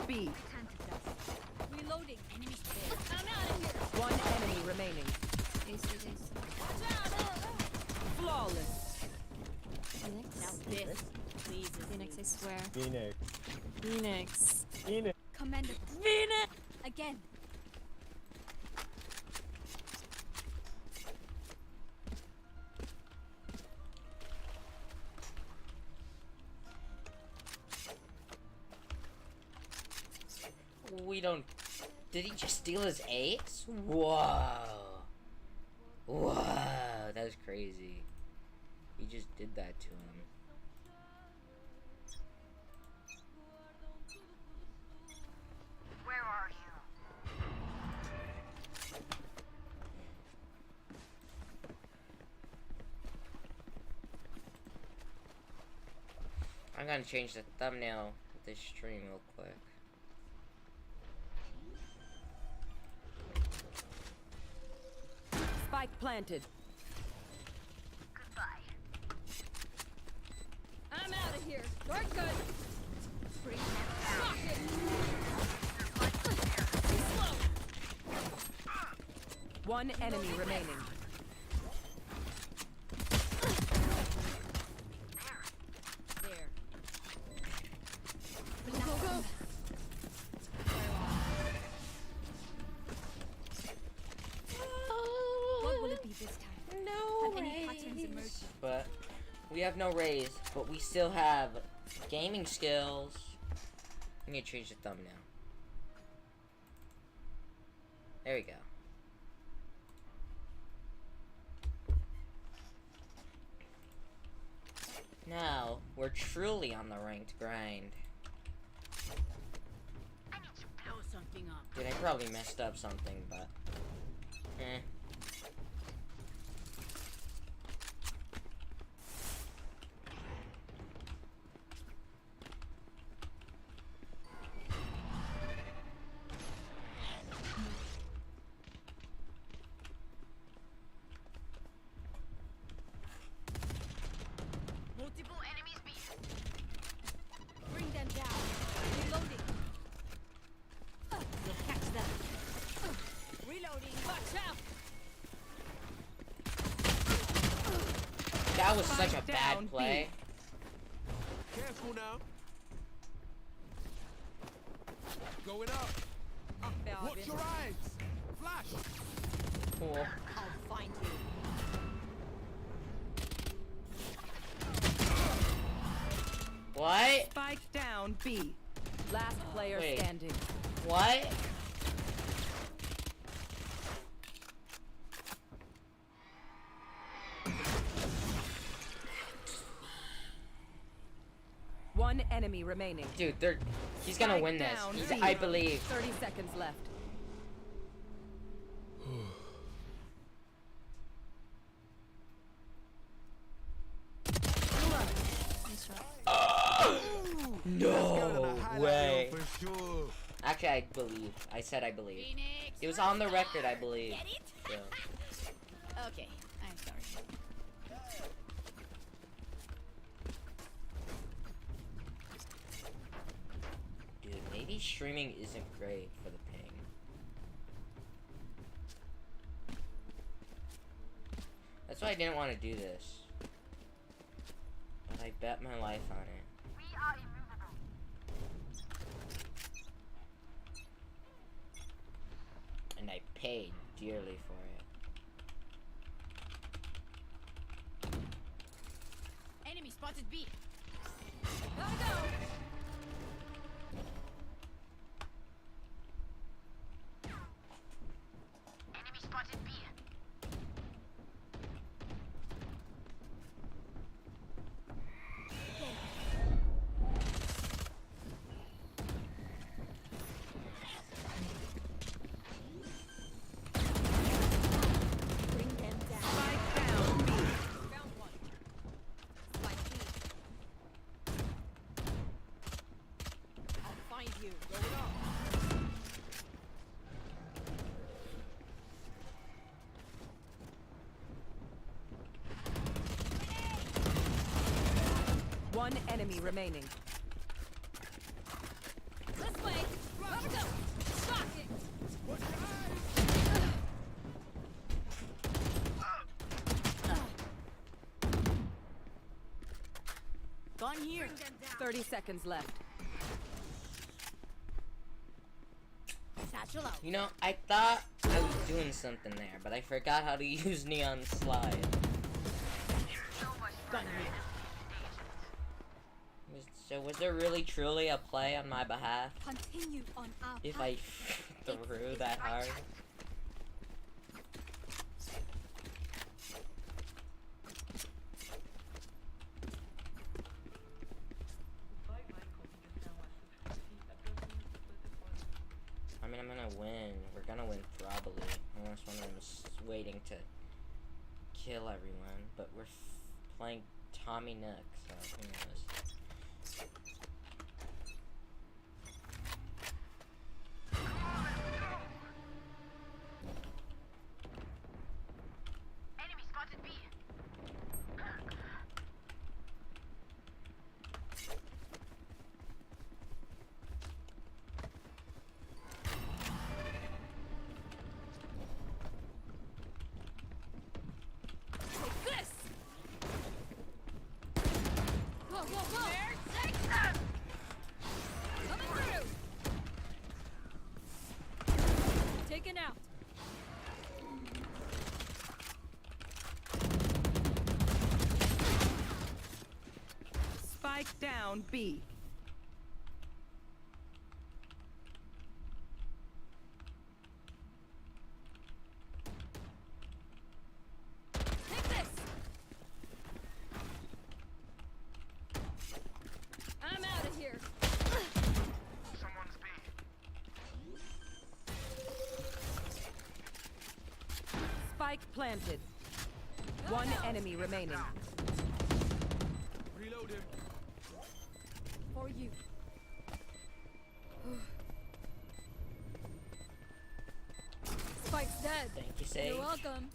B. Reloading. Enemy spawn. I'm out of here. One enemy remaining. Ace. Flawless. Phoenix. Now this. Please. Phoenix, I swear. Phoenix. Phoenix. Phoenix. Commander. Phoenix! Again. We don't... Did he just steal his ace? Whoa. Whoa. That was crazy. He just did that to him. Where are you? I'm gonna change the thumbnail of this stream real quick. Spike planted. Goodbye. I'm out of here. You're good. Bring rocket. One enemy remaining. There. Go. What will it be this time? No Have any patterns emerged? But we have no raise, but we still have gaming skills. I'm gonna change the thumbnail. There we go. Now, we're truly on the ranked grind. I need to Blow something up. Dude, I probably messed up something, but... Eh. multiple enemies B. Bring them down. Reloading. We'll catch them. Reloading. Watch out. That was such a Spike down, bad play. Careful now. Going up. Watch your eyes. Flash. Cool. I'll find you. What? Spike down B. Last player Wait. standing. What? One enemy remaining. Dude, he's gonna Spike win this. down He's, B. I believe. 30 seconds left. Nice shot. No way. For sure. Actually, I believe. I said I believe. Phoenix. It was on the record, I believe. Get it? So. Okay. I'm sorry. Dude, maybe streaming isn't great for the ping. That's why I didn't want to do this. But I bet my life on it. We are immovable. And I paid dearly for it. Enemy spotted B. Gotta go. Enemy spotted B. Bring them down. Spike down B. Found one. Spike B. I'll find you. Going up. One enemy remaining. This way. Gotta go! Shocking! Watch your eyes! Gone here. 30 seconds left. Satchel out. You know, I thought I was doing something there, but I forgot how to use neon slide. Gone here. So was there really truly a play on my behalf Continue on our if path. I threw that hard? I mean, I'm gonna win. We're gonna win probably. Unless one of them is waiting to kill everyone. But we're playing Tommy Nook, so who knows. Enemy spotted B. Take this! Go, go, go! Take them! Coming through! Taken out. Spike down B. Take this! I'm out of here. Someone's B. Spike planted. One enemy remaining. Reload him. For you. Spike's dead. Thank you, Sage. You're welcome.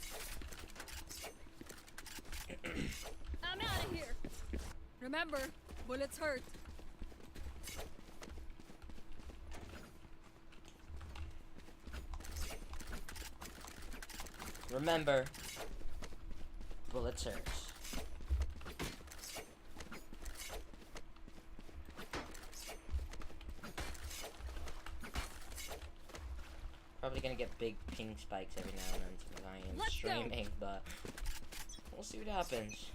I'm out of here. Remember, bullets hurt. Remember, bullets hurts. Probably gonna get big ping spikes every now and then since I am Let's go. streaming, but we'll see what happens.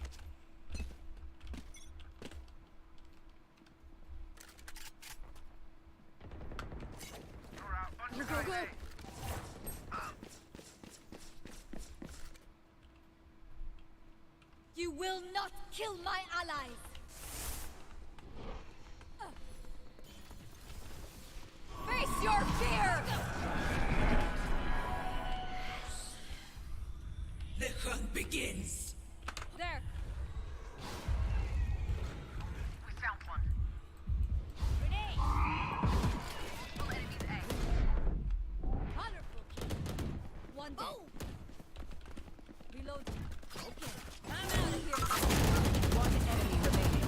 You're out. Bunch Go, of go, guys go. A. You will not kill my allies. Face your fear. The hunt begins. There. We found one. All enemies A. Colorful kill. One dead. Reload. Okay. I'm out of here. One enemy remaining.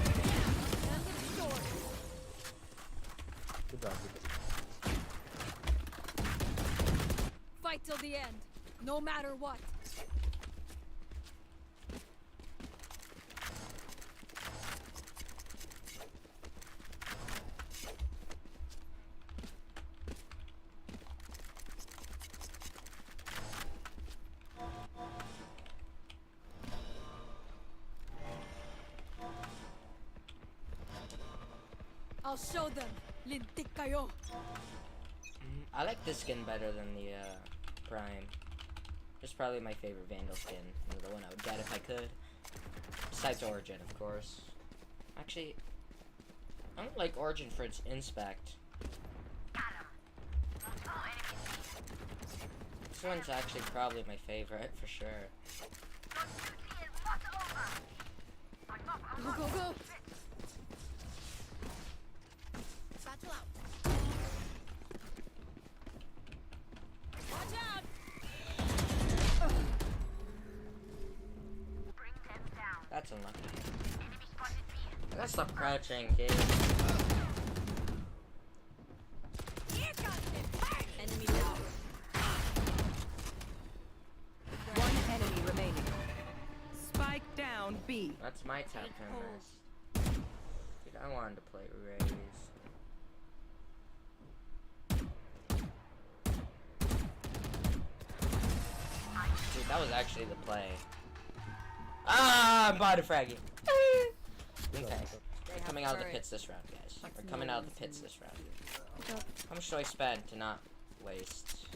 End of story. Good job. Fight till the end, no matter what. I'll show them. Lintik kayo. I like this skin better than the Prime. It's probably my favorite Vandal skin. The one I would get if I could. Besides Origin, of course. Actually, I don't like Origin for its inspect. Got him. All enemies This one's actually probably my favorite for sure. Got beauty and what's over. I'm up. I'm Go, up. go, go. Satchel out. Watch out. Bring them down. That's unlucky. Enemy spotted B. I gotta stop crouching, kid. Here comes. it's my turn this. Dude, I wanted to play Raze. Dude, that was actually the play. Ah, I'm body fragging. Okay. We're coming out of the pits this round, guys. We're coming out of the pits this round. How much do I spend to not waste?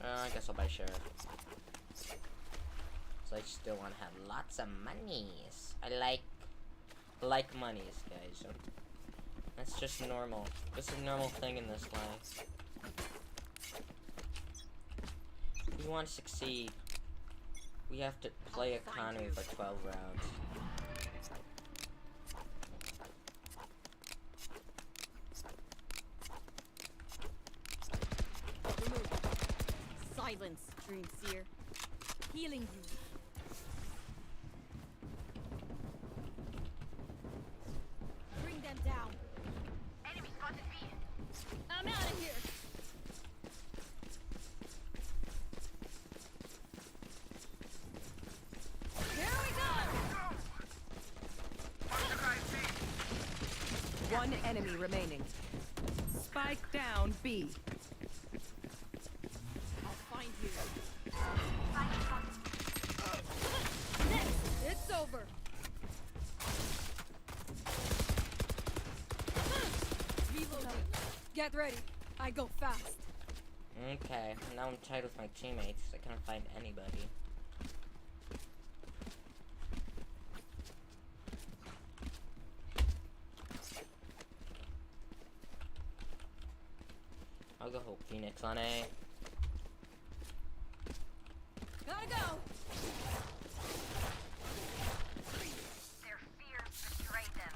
I guess I'll buy Sheriff. So I still want to have lots of monies. I like monies, guys. That's just normal. It's a normal thing in this life. If we want to succeed, we have to play economy for 12 rounds. Silence, Dream Seer. Healing you. Bring them down. Enemy spotted B. I'm out of here. Here we go. One enemy remaining. Spike down B. I'll find you. It's over. Reloading. Get ready. I go fast. Okay, now I'm tied with my teammates. I can't find anybody. I'll go whole Phoenix on A. Gotta go. Their fears betrayed them.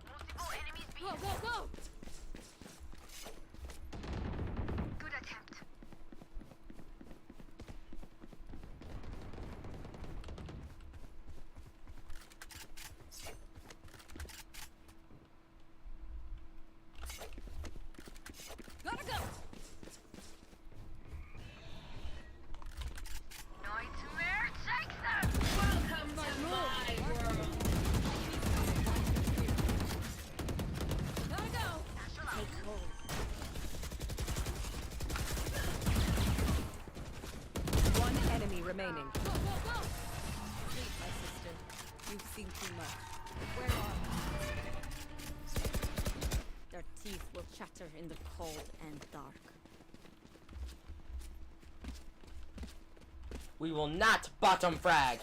Multiple enemies B. Go, go, go. Good attempt. Gotta go. Nightmare takes them. Welcome to my world. Gotta go. Take hold. One enemy remaining. Go, go, go. Sleep, my sister. You've seen too much. Where are Their teeth will chatter in the cold and dark. We will not bottom frag.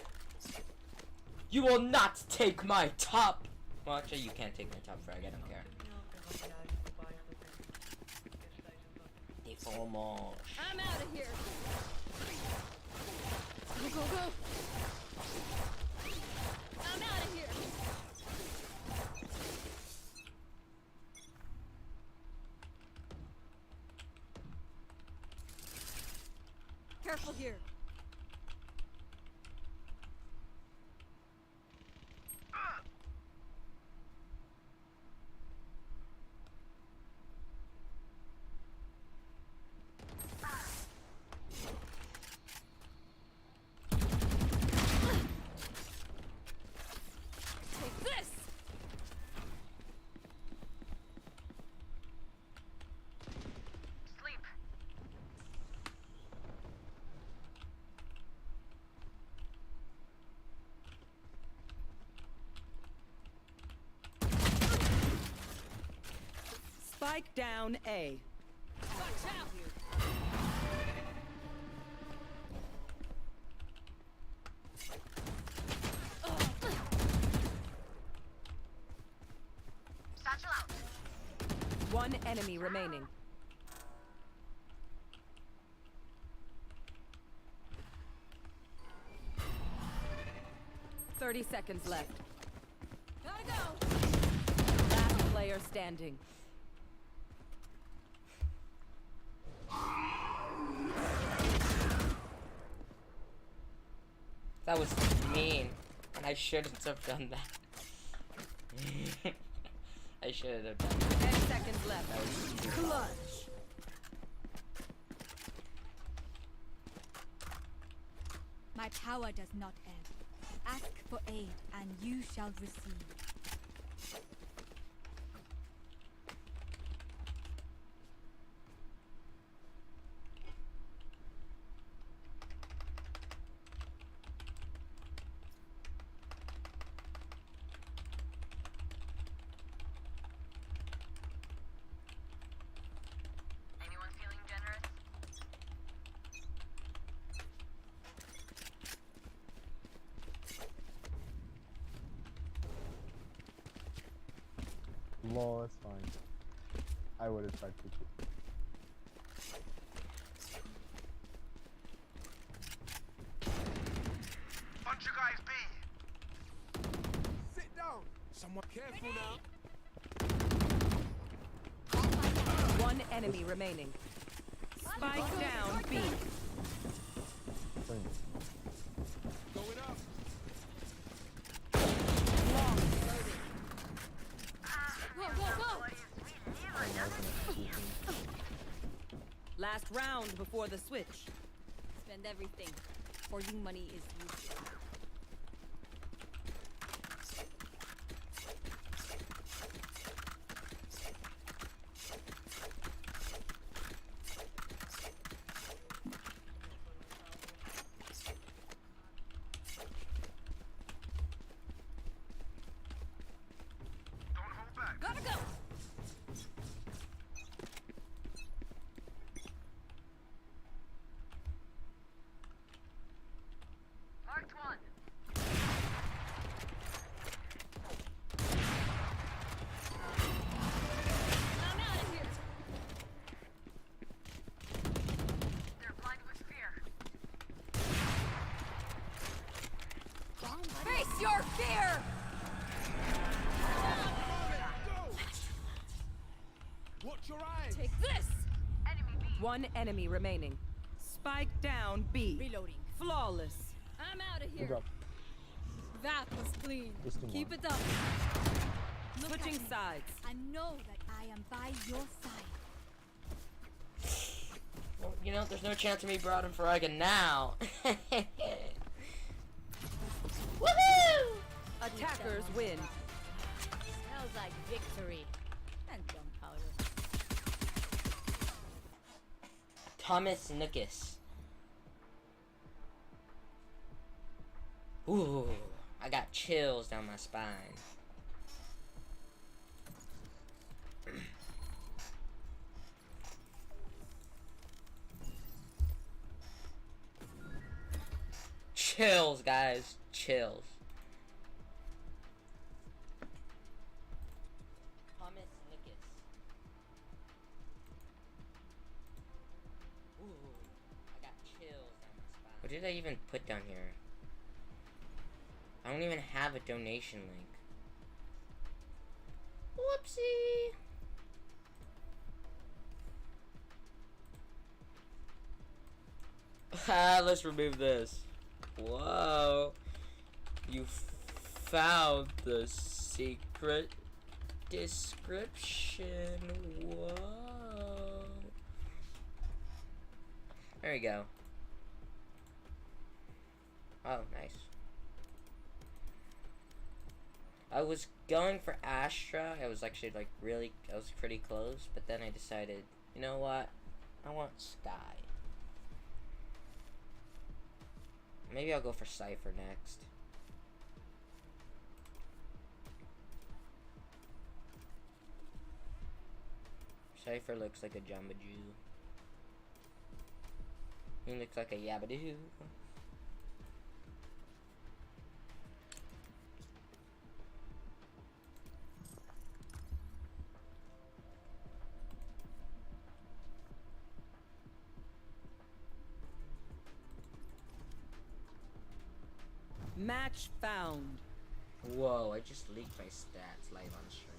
You will not take my top. Well, actually, you can't take my top frag. I don't care. Deformage. I'm out of here. Go, go, go. I'm out of here. Careful here. Take this. Sleep. Spike down A. Watch out. Satchel out. One enemy remaining. Thirty seconds left. Gotta go. Last player standing. That was mean. And I shouldn't have done that. I shouldn't have done that. 10 seconds left. That was too Clutch. My power does not end. Ask for aid, and you shall receive. Anyone feeling generous? Lol, that's fine. I would have tried to too. Bunch of guys B. Sit down. Someone careful now. One enemy remaining. Spike down B. Thanks. Going up. Go, go, go! Last round before the switch. Spend everything. Hoarding money is useless. Don't hold back. Gotta go! Marked one. I'm out of here! They're blind with fear. Face your fear! Go. Watch your eyes. Take this! Enemy B. One enemy remaining. Spike down B. Reloading. Flawless. I'm out of Good here. job. That was clean. Just in Keep one. it up. Look at Switching me. sides. And know that I am by your side. Well, you know, there's no chance of me broadening for Eigen now. Woohoo! Attackers win. Smells like victory. And gunpowder. Thomas Nookus. Ooh, I got chills down my spine. Chills, guys. Chills. Thomas Nookus. Ooh, I got chills down my spine. What did I even put down here? I don't even have a donation link. Whoopsie. Let's remove this. Whoa. You found the secret description. Whoa. There we go. Oh, nice. I was going for Astra. I was actually like I was pretty close, but then I decided, you know what? I want Sky. Maybe I'll go for Cypher next. Cypher looks like a Jamba Jew. He looks like a Yabadoo. Match found. Whoa, I just leaked my stats live on stream.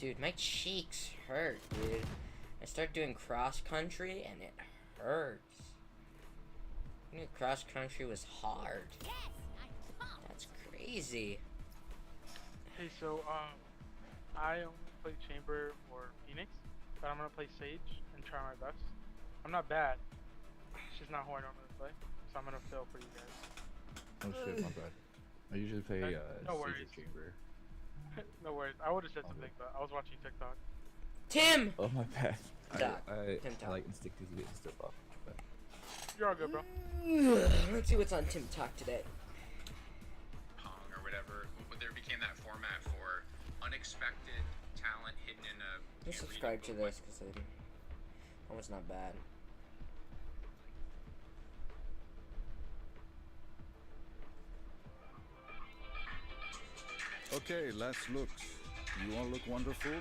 Dude, my cheeks hurt, dude. I started doing cross country and it hurts. I knew cross country was hard. That's crazy. Hey, so I only play Chamber or Phoenix, but I'm gonna play Sage and try my best. I'm not bad. It's just not who I normally play, so I'm gonna fail for you guys. Oh shit, my bad. I usually play No Sage worries. or Chamber. No worries. I would have said something, but I was watching TikTok. Tim! Oh my bad. Doc, I Tim like instinctively getting stuff off. But You're all good, bro. Let's see what's on Tim Talk today. Pong or whatever, there became that format for unexpected talent hidden in a. Let's subscribe to this because that was not bad. Okay, let's look. You want to look wonderful?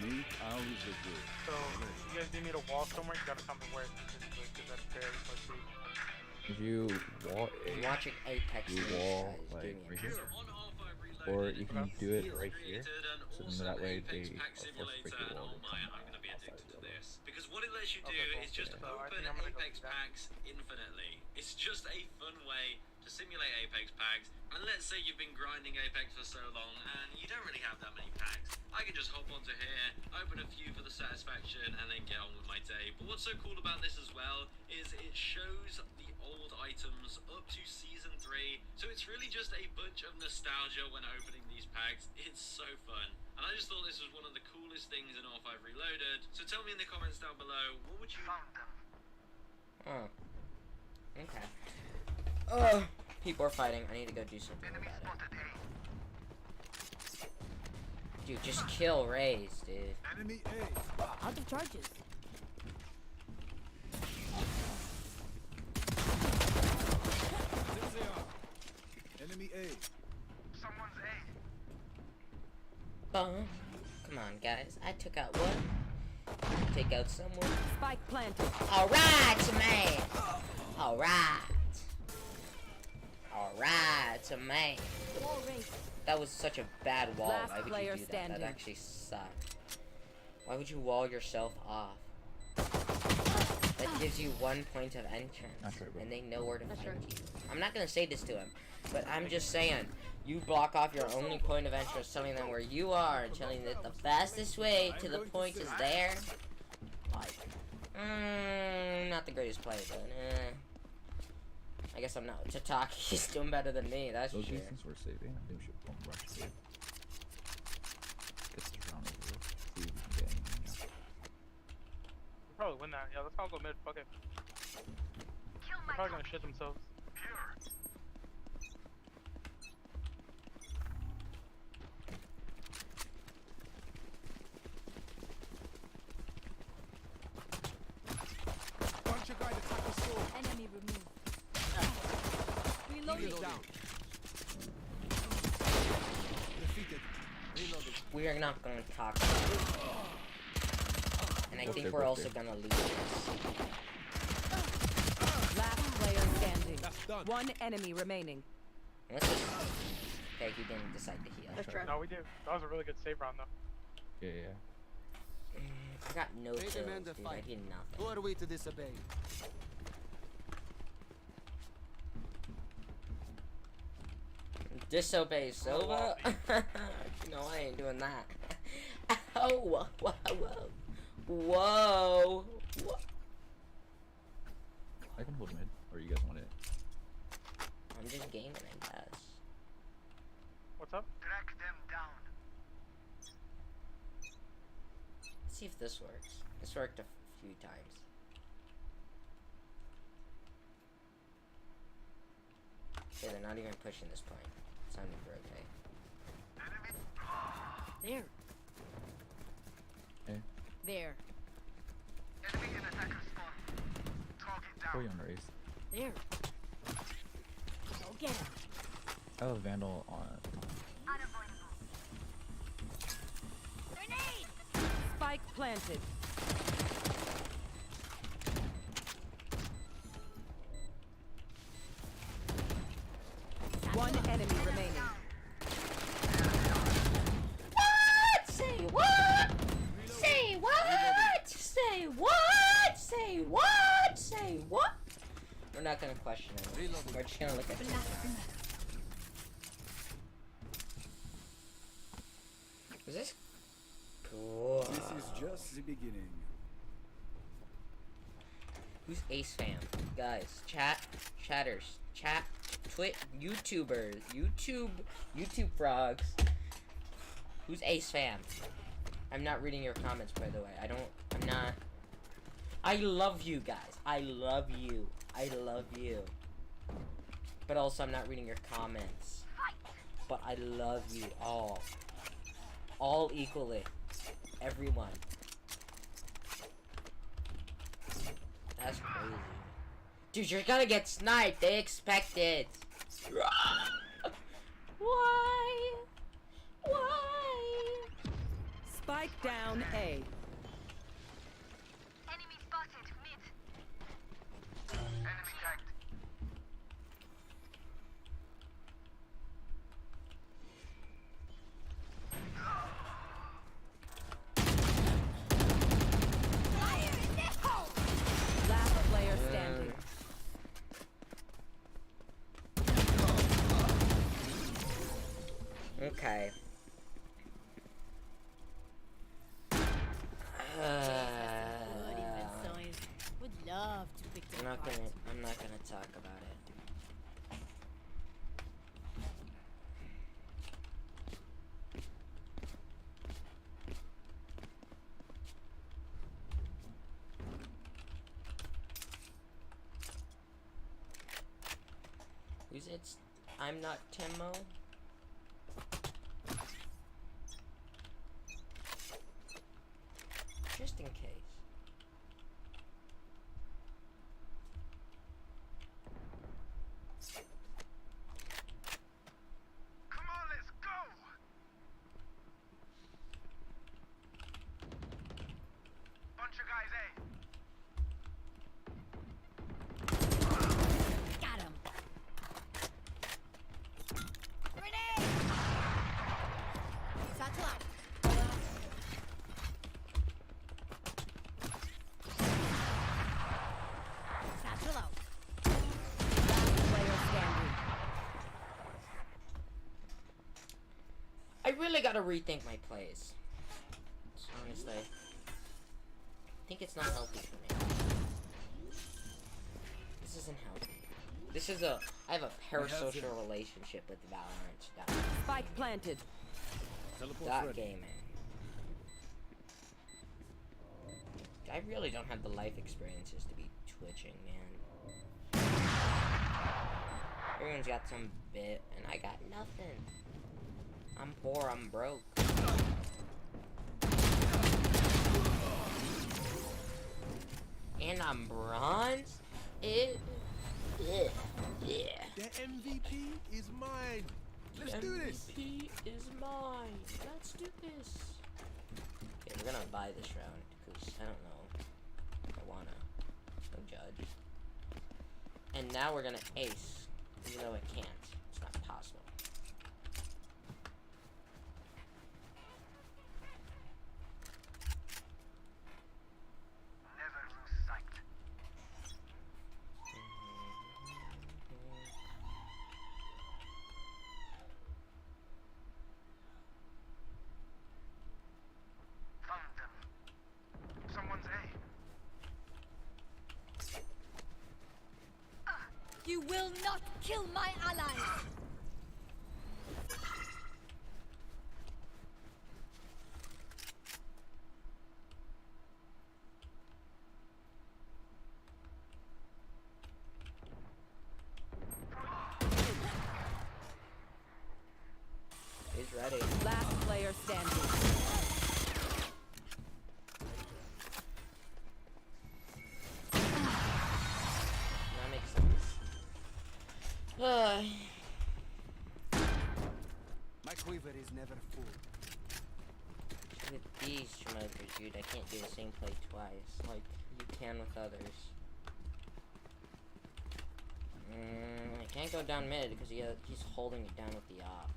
Me, I'll look good. So, you guys need me to wall somewhere, you gotta tell me where specifically, because that's very close. if you wall I'm A, watching Apex. you Games, wall guys, like do me a right here, favor. or you can do it right here. So then that way they are forced to break the wall. To come outside the wall. Because what it lets you do is just So I open think I'm gonna go Apex with that. packs infinitely. It's just a fun way to simulate Apex packs. And let's say you've been grinding Apex for so long and you don't really have that many packs. I can just hop onto here, open a few for the satisfaction, and then get on with my day. But what's so cool about this as well is it shows the old items up to Season 3. So it's really just a bunch of nostalgia when opening these packs. It's so fun. And I just thought this was one of the coolest things in R5 Reloaded. So tell me in the comments down below, what would you... Oh. Okay. People are fighting. I need to go do something about it. Dude, just kill Rays, dude. Enemy A. Out of charges. There they are. Enemy A. Someone's A. Come on, guys. I took out one. Take out someone. Spike planted. Alright, man. Alright. Alright, man. Wall race. That was such a bad wall. Last Why would you player do that? standing. That actually sucked. Why would you wall yourself off? That gives you 1 point of entrance, That's right, bro. and they know where to That's find right. you. I'm not gonna say this to him, but I'm just saying, you block off your only point of entrance, telling them where you are, and telling that the fastest way to the point is there. Like, not the greatest play, but I guess I'm not. Tataki's doing better than me, that's for Those sure. instances were saving. I think we should pump rush save. Get this round over with. See if we can get anything else. We'll probably win that. Yeah, let's all go mid. Fuck it. Kill They're my probably gonna shit themselves. Bunch of guys attack the sword. Enemy removed. Reloading. Down. Defeated. Reloading. We are not gonna talk about it. And I Okay, think we're okay. also gonna lose this. Last player standing. That's done. One enemy remaining. Unless it's... Okay, he didn't decide to heal. Let's try. No, we did. That was a really good save round, though. Yeah, yeah. I got no They kills, demand a dude. I fight. did nothing. Who are we to disobey? Disobey Silva? No, I ain't doing that. Oh, whoa, whoa, whoa. Whoa. Whoa. I can hold mid, or you guys want it? I'm just gaming, I guess. What's up? Track them down. Let's see if this works. This worked a few times. Okay, they're not even pushing this point. It's time to rotate. There. Hey, There. Enemy in attacker spawn. Target go down. on race. There. Go get him. I have a vandal on. Unavoidable. Grenade! Spike planted. One enemy remaining. What? Say what? Why? What? We're not gonna question it. We're just gonna look at it. Is this cool? This is just the beginning. Who's Ace fam? Guys, chatters, YouTubers, YouTube frogs. Who's Ace fam? I'm not reading your comments, by the way. I'm not. I love you guys. I love you. But also, I'm not reading your comments. But I love you all. All equally. Everyone. That's crazy. Dude, you're gonna get sniped. They expect it. Why? Why? Spike down A. Enemy spotted. Mid. Enemy tagged. Last player standing. Okay. Would love to pick I'm them apart. not gonna talk about it. Who's it? I'm not Timo. Just in case. Come on, let's go. Bunch of guys, Got him. Satchel out. Satchel out. Last player standing. I really gotta rethink my plays. Honestly. I think it's not healthy for me. This isn't healthy. I have a parasocial relationship with Valorant. Spike planted. Dot gaming. I really don't have the life experiences to be twitching, man. Everyone's got some bit, and I got nothing. I'm poor, I'm broke. And I'm bronze? Yeah. The MVP is mine. Let's do this. MVP is mine. Let's do this. Okay, we're gonna buy this round, because I don't know. I wanna. No judge. And now we're gonna ace, even though it can't. It's not possible. never lose sight. Found them. Someone's A. You will not kill my allies! He's ready. Last player standing. That makes sense. My quiver is never full. With these smokers, dude, I can't do the same play twice, like you can with others. I can't go down mid because he's holding it down with the op.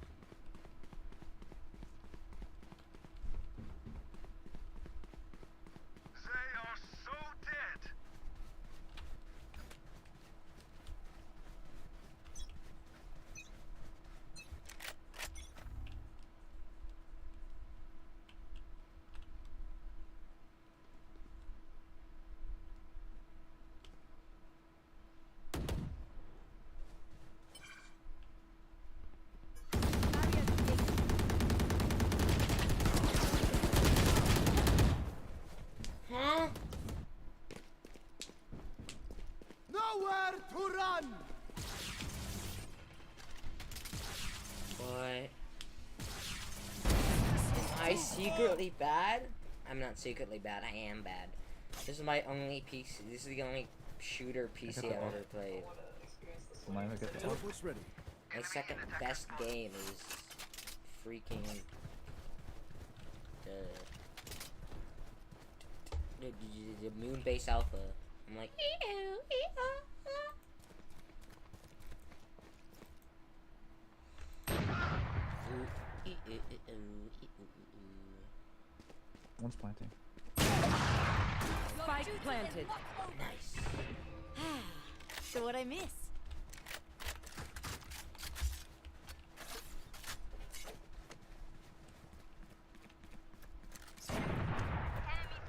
They are so dead. secretly bad? I'm not secretly bad. I am bad. This is my only PC. This is the only shooter PC I've ever played. Teleport's ready. My second best game is freaking the Moon Base Alpha. I'm like, One's planting. Spike planted. nice. So what I miss? Enemy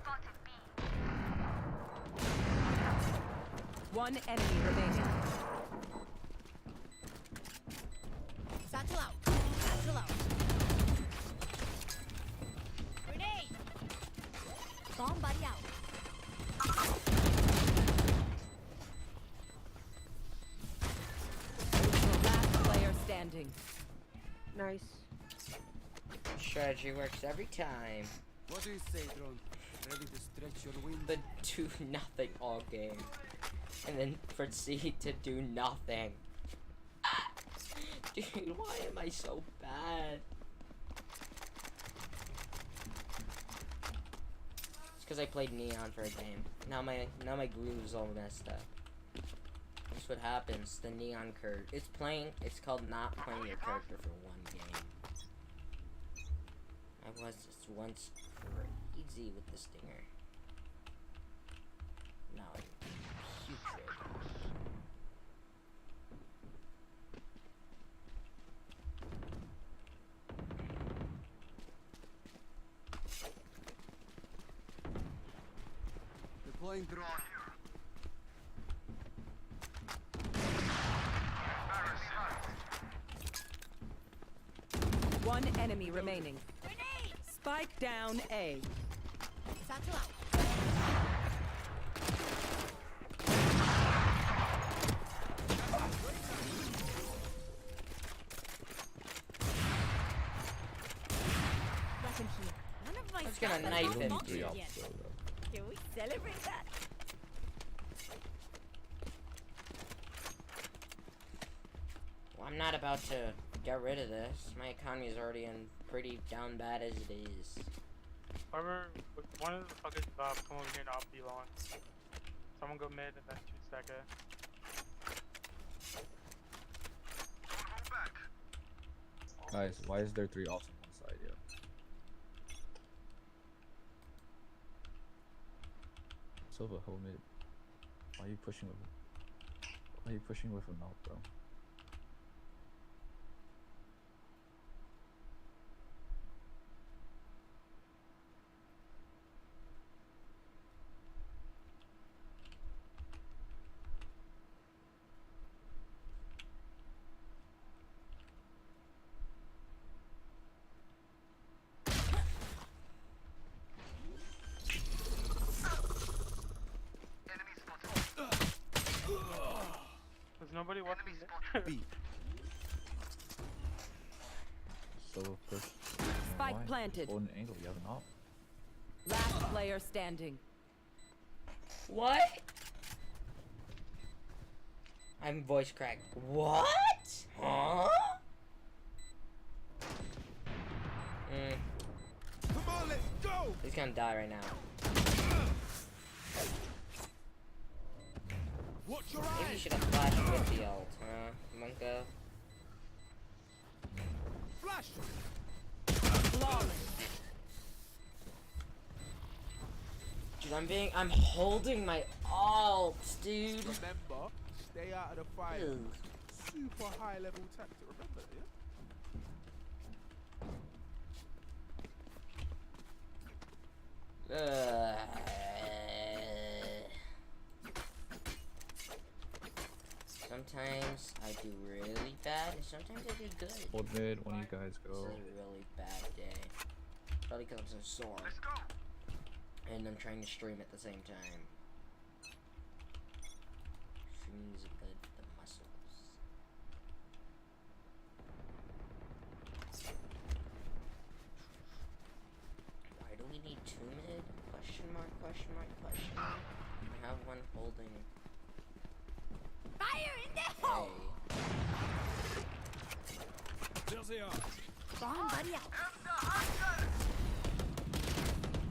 spotted B. One enemy remaining. Satchel out. Satchel out. Grenade. Bomb buddy out. Last player standing. Nice. Strategy works every time. What do you say, drone? Ready to stretch your wings? The do nothing all game, and then proceed to do nothing. Dude, why am I so bad? It's because I played Neon for a game. Now my groove's all messed up. That's what happens. The Neon curve. It's called not playing your character for one game. I was just once crazy with the Stinger. Now I'm putrid. Deploying drone. One enemy remaining. Spike down A. Satchel out. Weapon here. None of my I was gonna stuff knife has him. not yet. Can we celebrate that? Well, I'm not about to get rid of this. My economy is already in pretty down bad as it is. Whoever, one of the fuckers come over here and I'll be long. Someone go mid and then shoot Steka. Guys, why is there 3 offs on one side, yo? Silva, hold mid. Why are you pushing with him? Why are you pushing with him now, bro? There's nobody watching B. So push. Spike Why? planted. Hold an angle, you have an op. Last player standing. What? I'm voice cracked. What? Huh? Come on, let's go! He's gonna die right now. Watch your Maybe you eyes! should have flashed with the ult, huh, Monko? Flash! Flawless. Dude, I'm holding my ult, dude. Remember, stay out of the fight. Ew. Super high level tactic, remember that, yeah? Sometimes I do really bad, and sometimes I do good. Hold mid, when you guys go. This is a really bad day. Probably because I'm so sore. Let's go. And I'm trying to stream at the same time. Streaming is good for the muscles. Why Question mark, question mark. I have one holding. Fire in the hole! There's the arm. Bomb buddy out.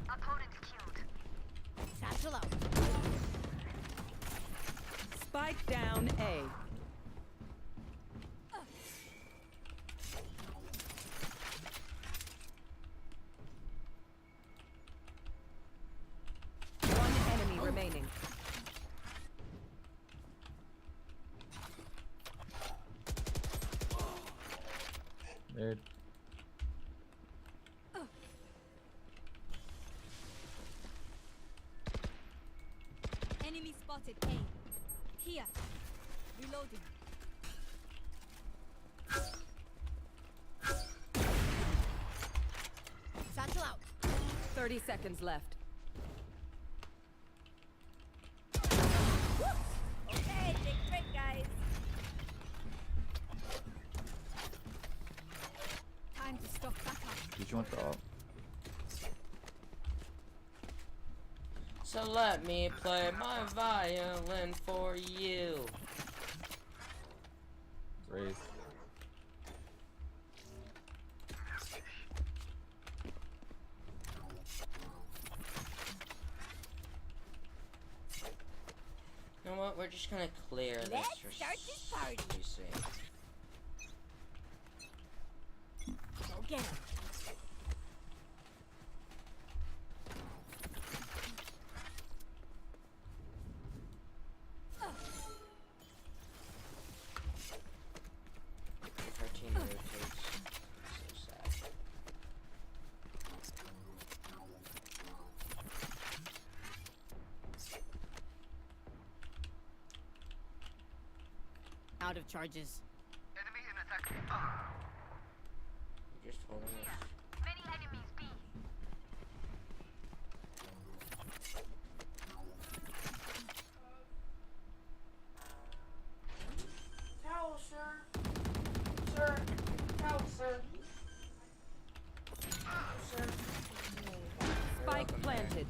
Opponent killed. Satchel out. Spike down A. One enemy remaining. Mid. Enemy spotted A. Here. Reloading. Satchel out. 30 seconds left. Okay, big break, guys. Time to stock back up. Did you want the op? So let me play my violin for you. Raise. You know what? We're just gonna clear this. Let's for start this party. sake. Go get him. Our team rotates. So sad. Out of charges. Enemy in attack. You're just holding us. Many enemies B. Towel, sir. Sir. Towel, sir. Sir. Spike planted.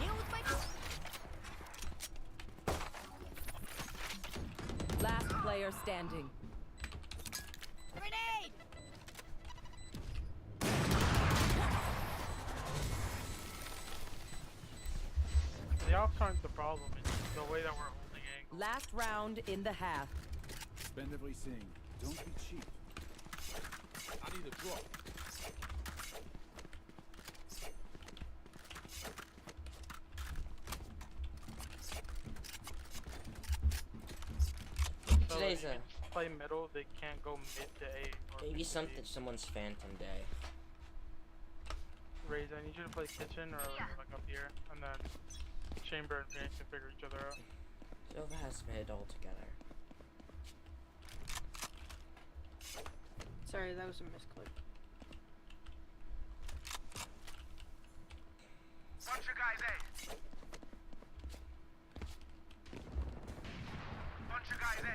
Deal with my Last player standing. grenade. The ops aren't the problem, it's the way that we're holding angle. Last round in the half. Spend everything. Don't be cheap. I need a drop. So Today's if a you play middle, they can't go mid to A. Or maybe mid to something B. someone's phantom day. Raise, I need you to play kitchen or like up here, and then chamber and Phoenix can figure each other out. Silva has mid altogether. Sorry, that was a misclick. Bunch of guys A. Bunch of guys A.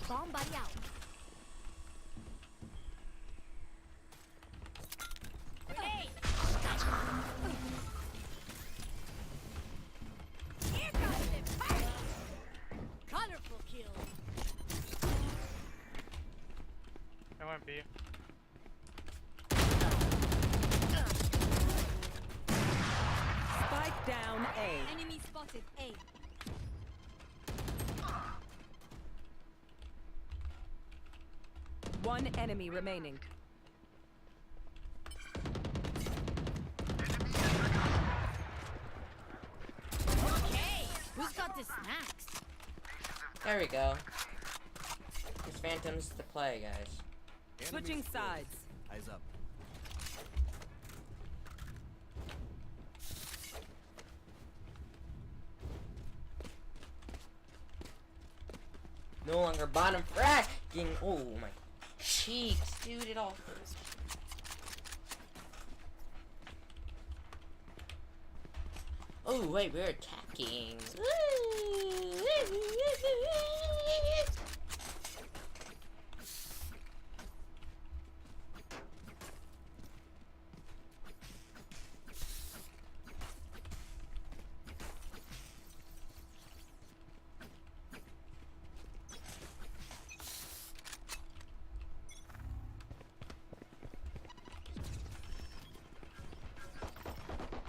Bomb buddy out. Grenade. Here comes the party. Colorful kill. I went B. Spike down A. Enemy spotted A. One enemy remaining. Okay, who's got the snacks? There we go. There's phantoms to play, guys. Switching sides. Eyes up. No longer bottom fracking. Oh my cheeks, dude! It all hurts. Oh wait, we're attacking.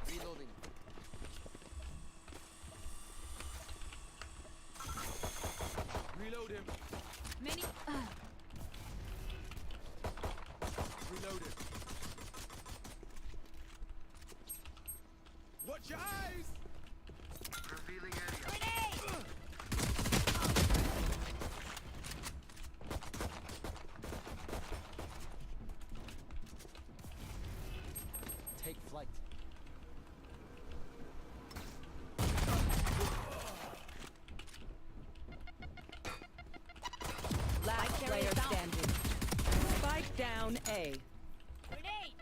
Reloading. Reload him. Many. Reload him. Watch your eyes. Revealing area. Take flight. Last player standing. Spike down A. Grenade.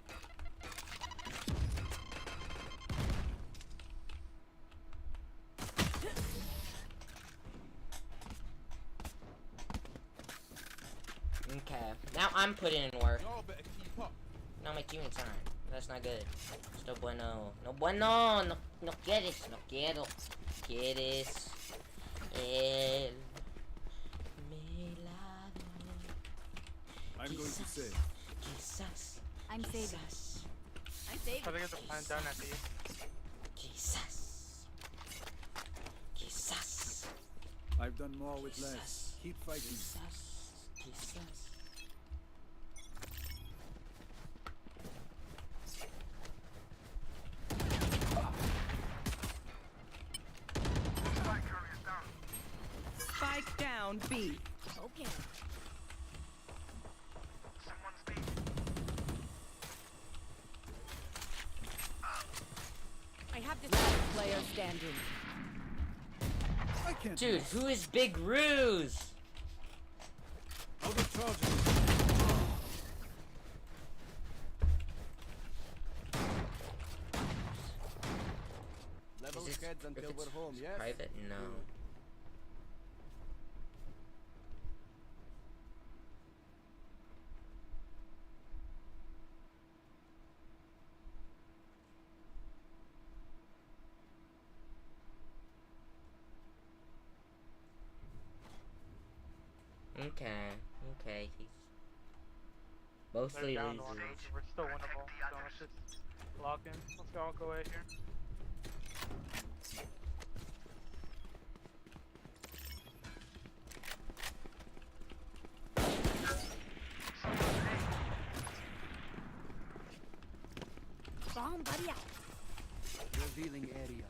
Okay, now I'm putting in work. Y'all better keep up. No, my teammates aren't. That's not good. No bueno. No bueno. No, no quieres. No quiero. Quieres. El melado. I'm going to save. Quizás. I'm saving. Quizás. I'm saving. Try to get the plan done at the. Quizás. Quizás. I've done more with less. Keep fighting. Quizás. Quizás. Spike down B. Okay. I have this last player standing. I can't. Dude, who is Big Ruse? Out of charges. Level Is this- heads if until it's we're home, yes? private? No. Okay, okay, he's They're mostly down losers. one. We're still winnable. So let's just lock in. Let's all go right here. Bomb buddy out. Revealing area.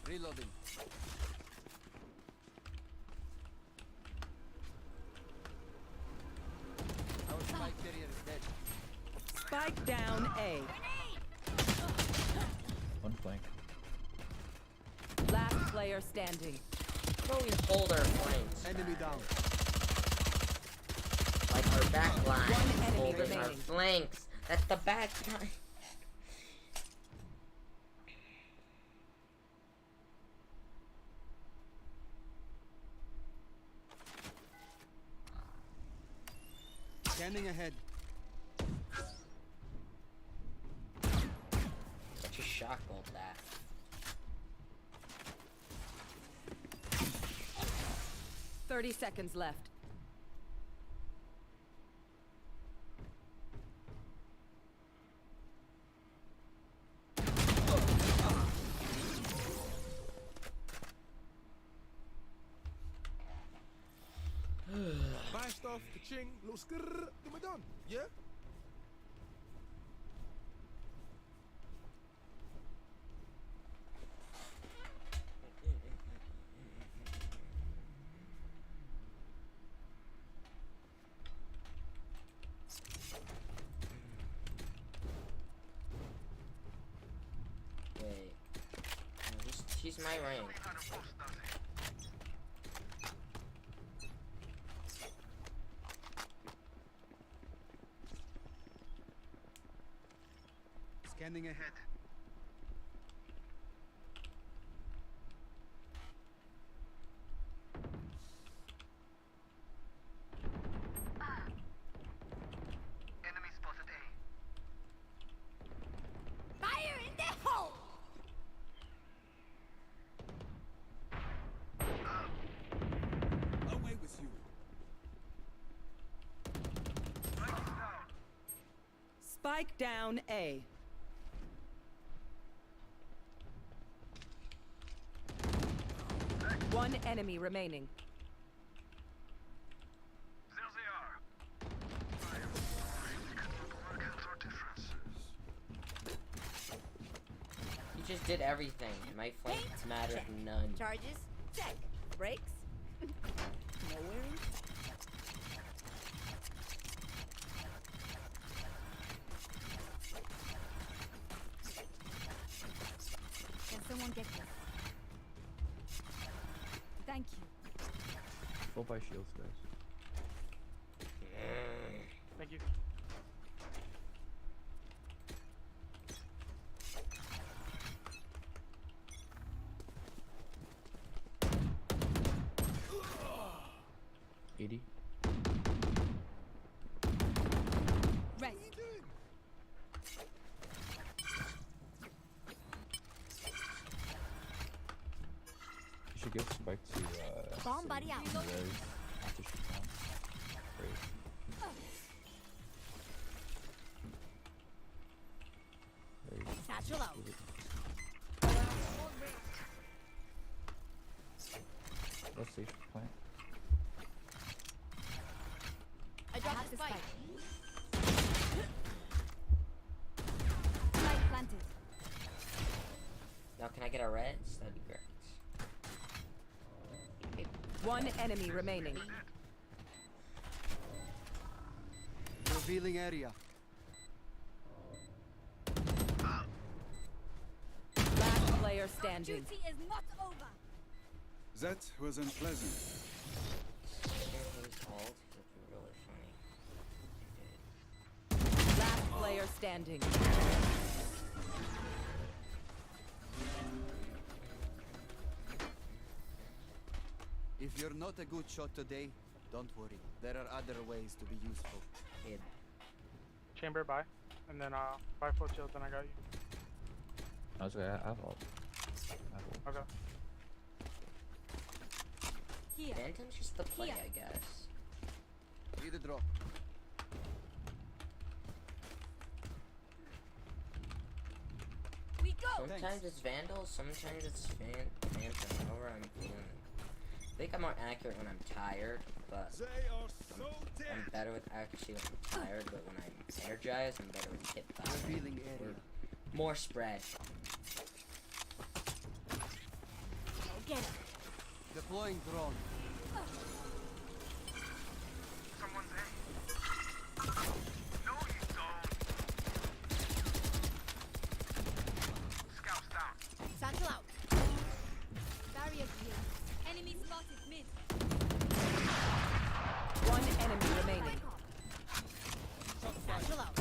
Reloading. Our spike carrier is dead. Spike down A. One flank. Last player standing. How do we hold our flanks? Enemy down. Like our back line. One enemy Holding our remaining. flanks. That's the back line. Scanning ahead. Such a shock ult that. $30 seconds left. Buy stuff, ka-ching, little skrrr, then we're done. Yeah? Wait. No, he's my rank. Scanning ahead. Enemy spotted A. Fire in the hole! Away with you. Spike down A. One enemy remaining. There they are. I am afraid we cannot work out our differences. He just did everything. My flanks mattered none. Charges? Check. Brakes? Nowhere in sight. Can someone get this? Thank you. Go buy shields, guys. Thank you. $80. Rest. You should give Spike to Bomb buddy out. Res after she counts. Great. There you go. Satchel out. Give it. Let's see. Plant. I dropped the spike. Spike planted. Now can I get a res? That'd be great. One enemy remaining. Revealing area. Last player standing. Duty is not over. That was unpleasant. His ult would be really funny. Last player standing. If you're not a good shot today, don't worry. There are other ways to be useful. Kid. Chamber, buy. And then buy full shield, then I got you. I was gonna have all. Okay. Here. Phantom's just the play, Here. I guess. Need a drop. We go. Sometimes it's Vandal, sometimes it's Phantom. However I'm feeling. I think I'm more accurate when I'm tired, but They are so dead. I'm better with accuracy when I'm tired, but when I'm energized, I'm better with hit fire. Revealing area. More spread. Get it. Deploying drone. Someone's A. No, you don't. Scouts down. Satchel out. Barrier here. Enemy spotted mid. One enemy remaining. Satchel out.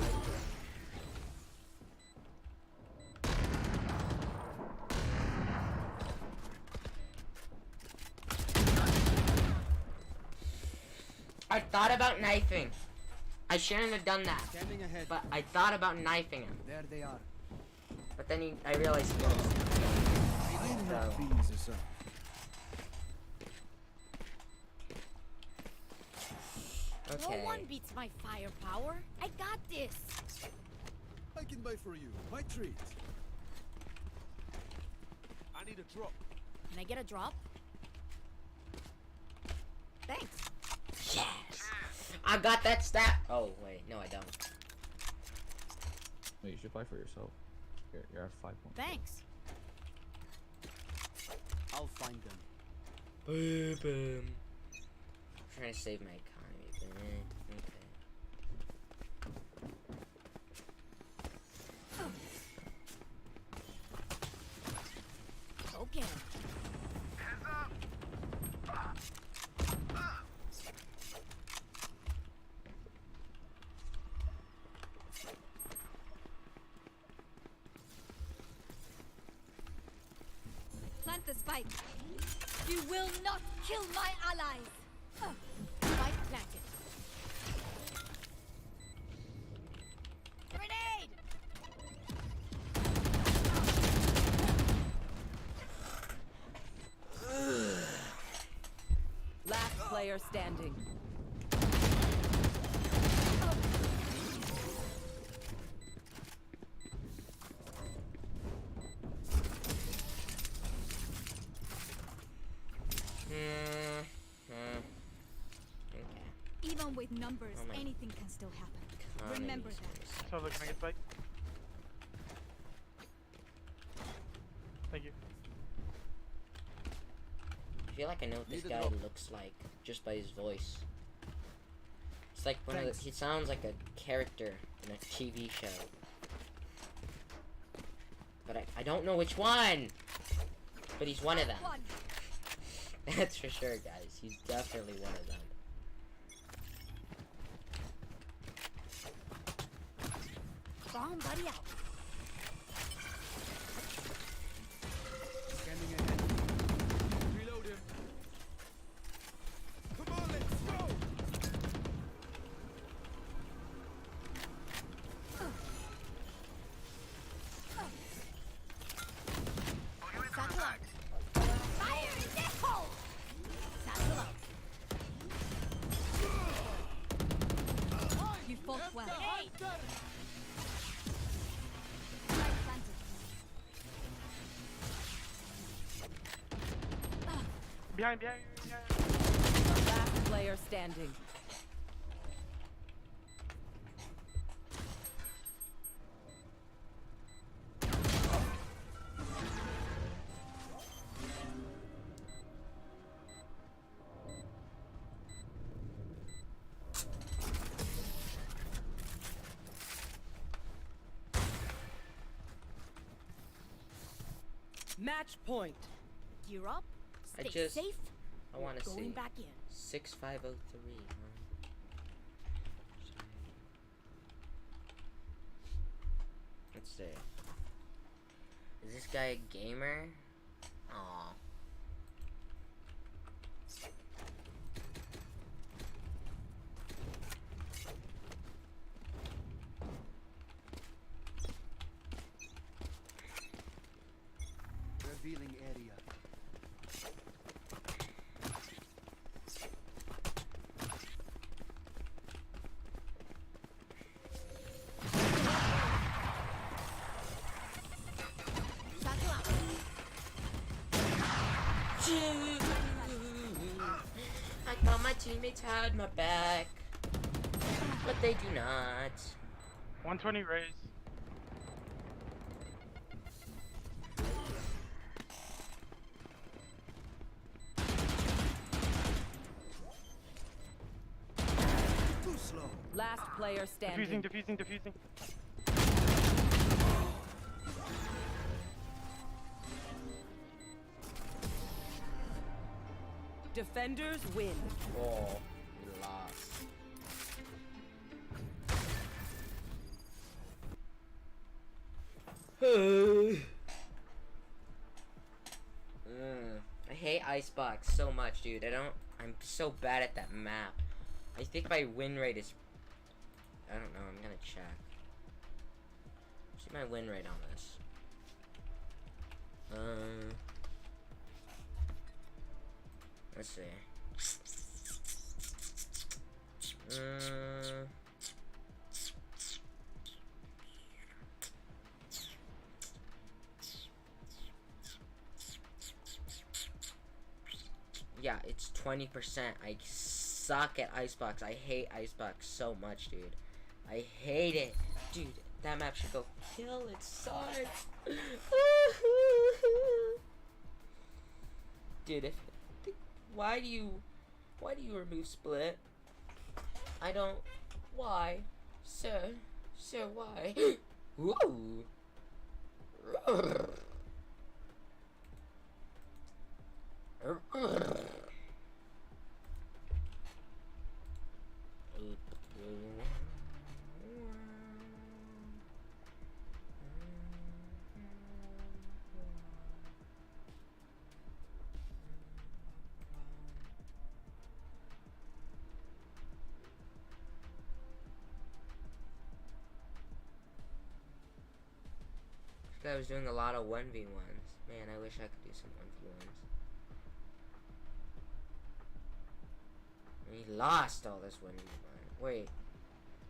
I thought about knifing. I shouldn't have done that, Scanning ahead. but I thought about knifing him. There they are. But then I realized he was. I'm not So, being this up. okay. No one beats my firepower. I got this. I can buy for you. My treat. I need a drop. Can I get a drop? Thanks. Yes! I got that stat! Oh, wait. No, I don't. Wait, you should buy for yourself. You're at 5 points. Thanks. I'll find them. Boom, boom. I'm trying to save my economy, but okay. Go get him. Heads up. spike. You will not kill my allies. Spike planted. Grenade! Last player standing. Even with numbers, Oh my anything can still happen. Remember that. So look, can I get spike? Thank you. I feel like I know what this guy looks like just by his voice. It's like one of the, he sounds like a character in a TV show. But I don't know which one! But he's one of them. That's for sure, guys. He's definitely one of them. Bomb buddy out. Scanning ahead. Reload him. Come on, let's go. Satchel out. Fire in the hole. Satchel out. You fought well. Hey. Behind. Last player standing. Match point. Gear up. I Stay just- safe. I want to see. Going back in. 6503. Let's see. Is this guy a gamer? Aw. Revealing area. Satchel out. I thought my teammates had my back, but they do not. 120 raise. Too slow. Last player standing. Defusing. Defenders win. Oh, we lost. I hate Icebox so much, dude. I'm so bad at that map. I think my win rate is, I don't know, I'm gonna check. See my win rate on this. Let's see. Yeah, it's 20%. I suck at Icebox. I hate Icebox so much, dude. I hate it. Dude, that map should go kill. It sucks. Dude, why do you remove split? I don't. Why, sir? Sir, why? Woo. This guy was doing a lot of 1v1s. Man, I wish I could do some 1v1s. And he lost all this 1v1. Wait,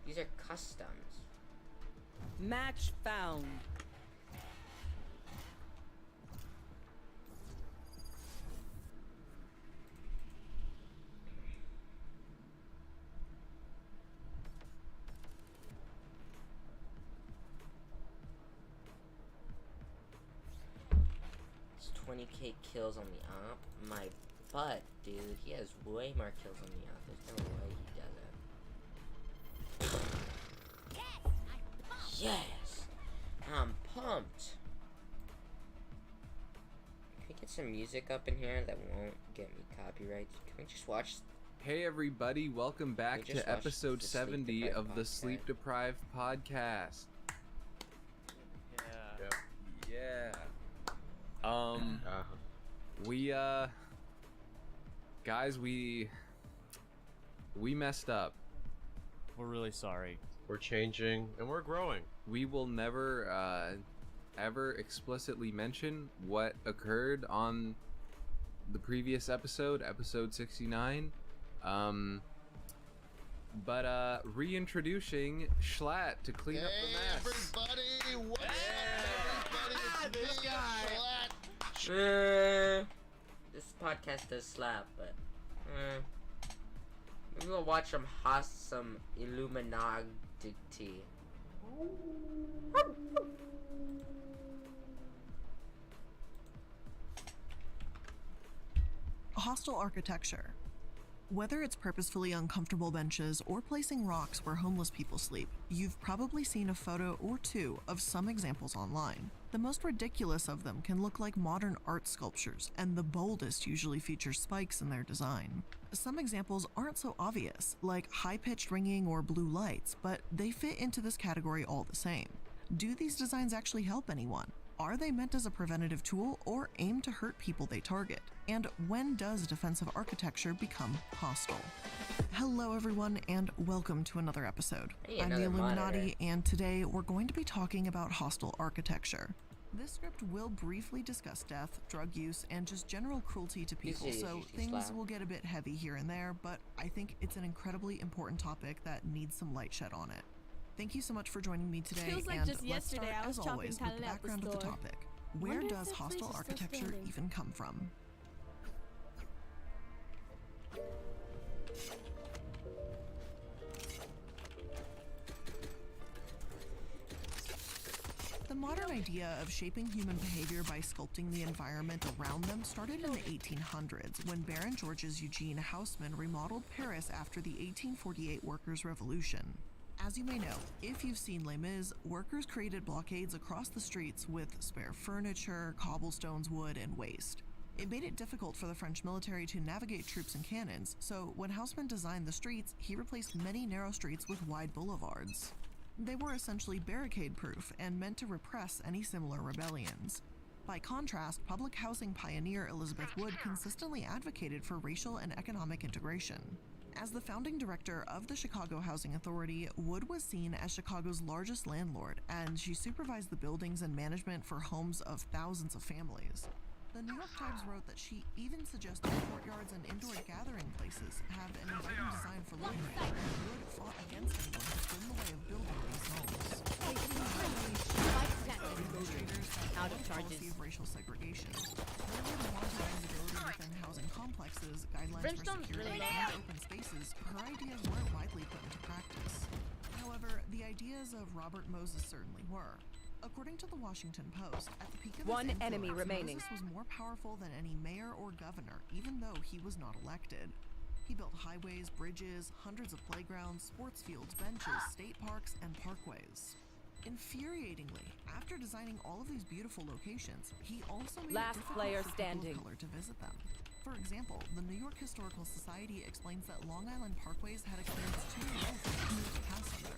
these are customs. Match found. It's 20k kills on the op. My butt, dude. He has way more kills on the op. There's no way he doesn't. Yes! I'm pumped. Can we get some music up in here that won't get me copyrighted? Can we just watch? Hey everybody, welcome back to episode 70 of the Sleep Deprived podcast. Yeah. We guys, we messed up. We're really sorry. We're changing and we're growing. We will never ever explicitly mention what occurred on the previous episode 69. But reintroducing Schlatt to clean up the mess. Everybody, what's up, everybody? It's me, Schlatt. This podcast does slap, but maybe we'll watch some some Illuminati. Hostile architecture. Whether it's purposefully uncomfortable benches or placing rocks where homeless people sleep, you've probably seen a photo or two of some examples online. The most ridiculous of them can look like modern art sculptures, and the boldest usually feature spikes in their design. Some examples aren't so obvious, like high-pitched ringing or blue lights, but they fit into this category all the same. Do these designs actually help anyone? Are they meant as a preventative tool or aim to hurt people they target? And when does defensive architecture become hostile? Hello everyone, and welcome to another episode. I'm the Illuminati, and today we're going to be talking about hostile architecture. This script will briefly discuss death, drug use, and just general cruelty to people, so things will get a bit heavy here and there, but I think it's an incredibly important topic that needs some light shed on it. Thank you so much for joining me today, Feels like and just let's start, yesterday I was as always, chopping with the Tyler at the background of the store. topic. Where Wonder if does that place hostile is still architecture standing. even come from? The modern idea of shaping human behavior by sculpting the environment around them started in the 1800s when Baron Georges Eugene Haussmann remodeled Paris after the 1848 Workers' Revolution. As you may know, if you've seen Les Mis, workers created blockades across the streets with spare furniture, cobblestones, wood, and waste. It made it difficult for the French military to navigate troops and cannons, so when Haussmann designed the streets, he replaced many narrow streets with wide boulevards. They were essentially barricade-proof and meant to repress any similar rebellions. By contrast, public housing pioneer Elizabeth Wood consistently advocated for racial and economic integration. As the founding director of the Chicago Housing Authority, Wood was seen as Chicago's largest landlord, and she supervised the buildings and management for homes of thousands of families. The New York Times wrote that she even suggested courtyards and indoor gathering places have an inviting design for living there, and Wood fought against anyone who stood in the way of building these homes. Out of charges. Policy of racial segregation. Rather than wanting visibility within housing complexes, guidelines for Brimstone's security, really and open spaces, her ideas weren't widely put into practice. However, the ideas of Robert Moses certainly were. According to the Washington Post, at the peak of One his enemy influence, remaining. Moses was more powerful than any mayor or governor, even though he was not elected. He built highways, bridges, hundreds of playgrounds, sports fields, benches, state parks, and parkways. Infuriatingly, after designing all of these beautiful locations, he also made Last it difficult player for standing. people of color to visit them. For example, the New York Historical Society explains that Long Island parkways had a clearance too low for commuters to pass under.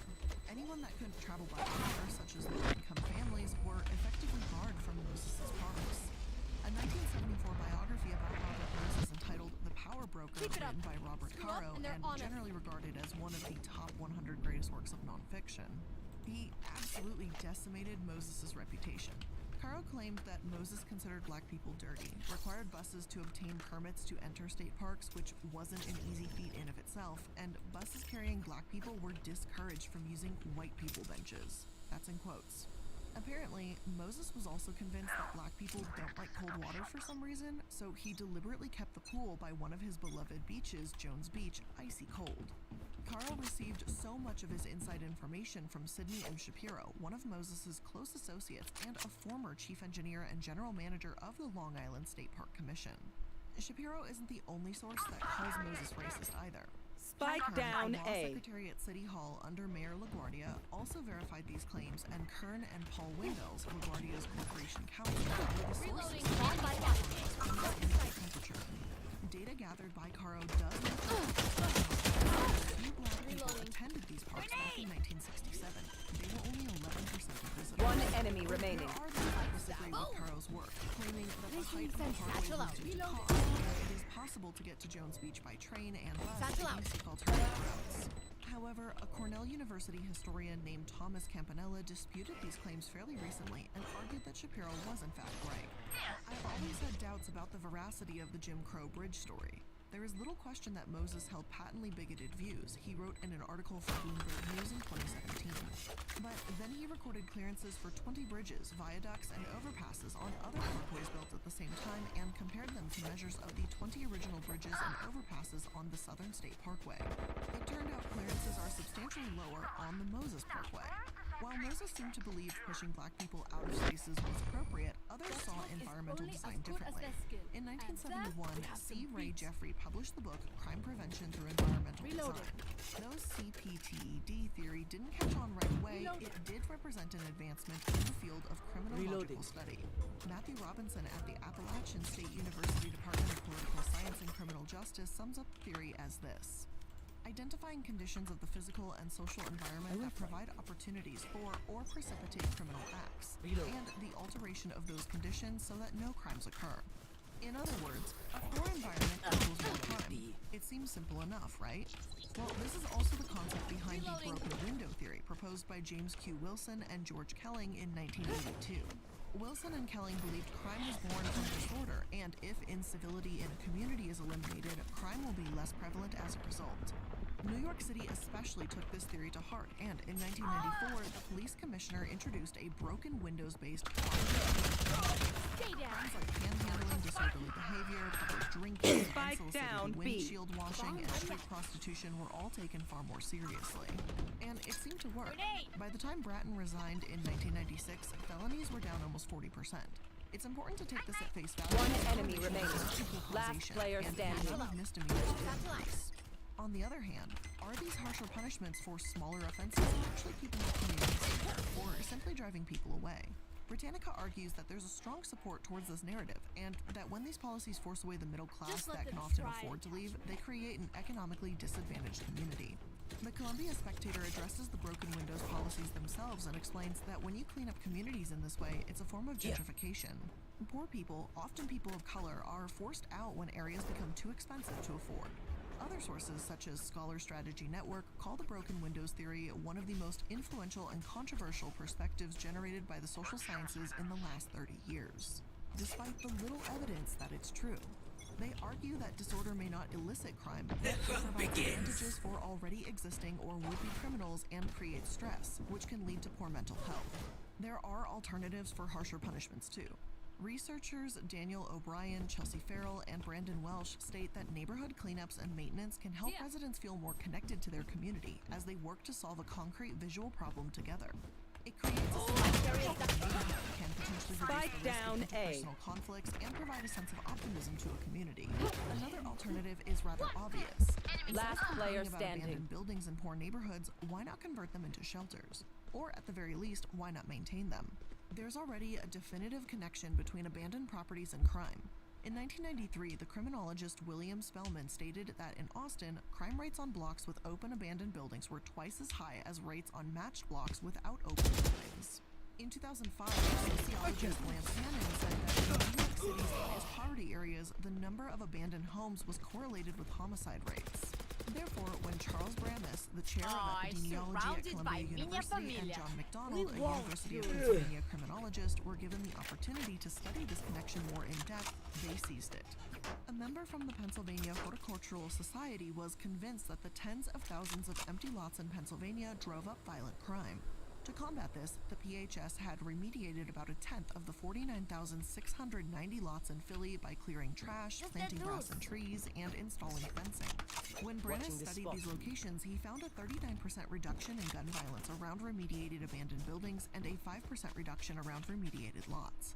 Anyone that couldn't travel by water, such as low-income families, were effectively barred from Moses' parks. A 1974 biography about Robert Moses entitled The Power Broker, written by Robert Caro, and generally regarded as one of the top 100 greatest works of nonfiction. He absolutely decimated Moses' reputation. Caro claimed that Moses considered black people dirty, required buses to obtain permits to enter state parks, which wasn't an easy feat in of itself, and buses carrying black people were discouraged from using white people benches. That's in quotes. Apparently, Moses was also convinced that black people don't like cold water for some reason, so he deliberately kept the pool by one of his beloved beaches, Jones Beach, icy cold. Caro received so much of his inside information from Sidney M. Shapiro, one of Moses's close associates and a former chief engineer and general manager of the Long Island State Park Commission. Shapiro isn't the only source that calls Moses racist either. Spike down law A. secretary at City Hall under Mayor LaGuardia also verified these claims, and Kern and Paul Windows, LaGuardia's corporation counsel, were the sources of temperature. Data gathered by Caro does few black people attended these parks back in 1967. They were only 11% of visitors. One enemy remaining. There are those that disagree with Caro's work, claiming that the height of the parkway was due to cost, and it is possible to get to Jones Beach by train and bus if you seek alternative routes. However, a Cornell University historian named Thomas Campanella disputed these claims fairly recently and argued that Shapiro was in fact right. I've always had doubts about the veracity of the Jim Crow bridge story. There is little question that Moses held patently bigoted views, he wrote in an article for Bloomberg News in 2017. But then he recorded clearances for 20 bridges, viaducts, and overpasses on other parkways built at the same time and compared them to measures of the 20 original bridges and overpasses on the Southern State Parkway. It turned out clearances are substantially lower on the Moses Parkway. While Moses seemed to believe pushing black people out of spaces was appropriate, others saw environmental design differently. In 1971, C. Ray Jeffrey published the book Crime Prevention Through Environmental Design. Though CPTED theory didn't catch on right away, it did represent an advancement in the field of criminological study. Matthew Robinson at the Appalachian State University Department of Political Science and Criminal Justice sums up the theory as this: identifying conditions of the physical and social environment that provide opportunities for or precipitate criminal acts, and the alteration of those conditions so that no crimes occur. In other words, a poor environment equals more crime. It seems simple enough, right? Well, this is also the concept behind the broken window theory proposed by James Q. Wilson and George Kelling in 1982. Wilson and Kelling believed crime was born from disorder, and if incivility in a community is eliminated, crime will be less prevalent as a result. New York City especially took this theory to heart, and in 1994, the police commissioner introduced a broken windows-based crimes like panhandling, disorderly behavior, public drinking, unsolicited windshield washing, and street prostitution were all taken far more seriously. And it seemed to work. By the time Bratton resigned in 1996, felonies were down almost 40%. It's important to take this at face value. One enemy remaining. Last player standing. Misdemeanors. On the other hand, are these harsher punishments for smaller offenses actually keeping the community safe, or simply driving people away? Britannica argues that there's a strong support towards this narrative, and that when these policies force away the middle class that can often afford to leave, they create an economically disadvantaged community. The Columbia Spectator addresses the broken windows policies themselves and explains that when you clean up communities in this way, it's a form of gentrification. Poor people, often people of color, are forced out when areas become too expensive to afford. Other sources, such as Scholar Strategy Network, call the broken windows theory one of the most influential and controversial perspectives generated by the social sciences in the last 30 years. Despite the little evidence that it's true, they argue that disorder may not elicit crime, but provide advantages for already existing or would-be criminals and create stress, which can lead to poor mental health. There are alternatives for harsher punishments too. Researchers Daniel O'Brien, Chelsea Farrell, and Brandon Welsh state that neighborhood cleanups and maintenance can help residents feel more connected to their community as they work to solve a concrete visual problem together. It creates a sense of that can potentially reduce the risk of interpersonal conflicts and provide a sense of optimism to a community. Another alternative is rather obvious. Last player about standing. Abandoned buildings in poor neighborhoods, why not convert them into shelters? Or at the very least, why not maintain them? There's already a definitive connection between abandoned properties and crime. In 1993, the criminologist William Spellman stated that in Austin, crime rates on blocks with open abandoned buildings were twice as high as rates on matched blocks without open buildings. In 2005, sociologist Lance Hannon said that in New York City's highest poverty areas, the number of abandoned homes was correlated with homicide rates. Therefore, when Charles Bramis, the chair of epidemiology at Columbia University, and John McDonald, a University of Pennsylvania criminologist, were given the opportunity to study this connection more in depth, they seized it. A member from the Pennsylvania Horticultural Society was convinced that the tens of thousands of empty lots in Pennsylvania drove up violent crime. To combat this, the PHS had remediated about a tenth of the 49,690 lots in Philly by clearing trash, planting grass and trees, and installing fencing. When Brannis studied these locations, he found a 39% reduction in gun violence around remediated abandoned buildings and a 5% reduction around remediated lots.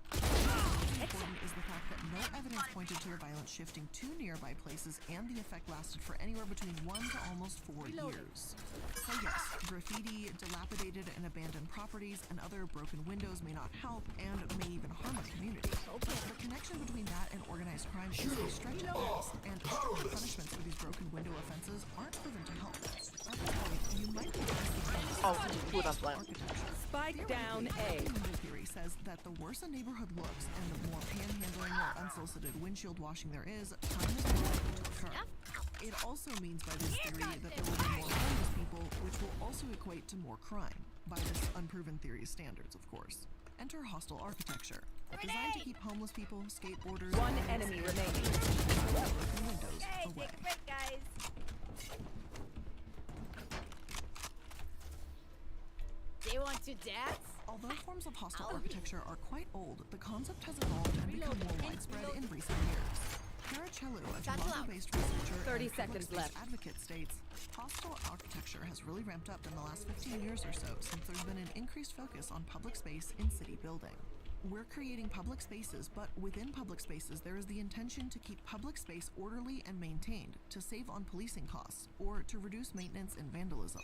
Important is the fact that no evidence pointed to the violence shifting to nearby places, and the effect lasted for anywhere between 1 to almost 4 years. So yes, graffiti, dilapidated and abandoned properties, and other broken windows may not help and may even harm a community. But the connection between that and organized crime is a stretch at best, and stricter punishments for these broken window offenses aren't proven to help. At this point, you might be Spike down A. Theory says that the worse a neighborhood looks and the more panhandling or unsolicited windshield washing there is, crime is more likely to occur. It also means by this theory that there will be more homeless people, which will also equate to more crime, by this unproven theory's standards, of course. Enter hostile architecture, designed to keep homeless people, skateboarders, one enemy remaining. Windows away. Guys. They want to dance? Although forms of hostile architecture are quite old, the concept has evolved and become more widespread in recent years. Caracello, a Toronto-based researcher 30 and seconds public-space left. advocate, states, hostile architecture has really ramped up in the last 15 years or so since there's been an increased focus on public space in city building. We're creating public spaces, but within public spaces there is the intention to keep public space orderly and maintained, to save on policing costs, or to reduce maintenance and vandalism.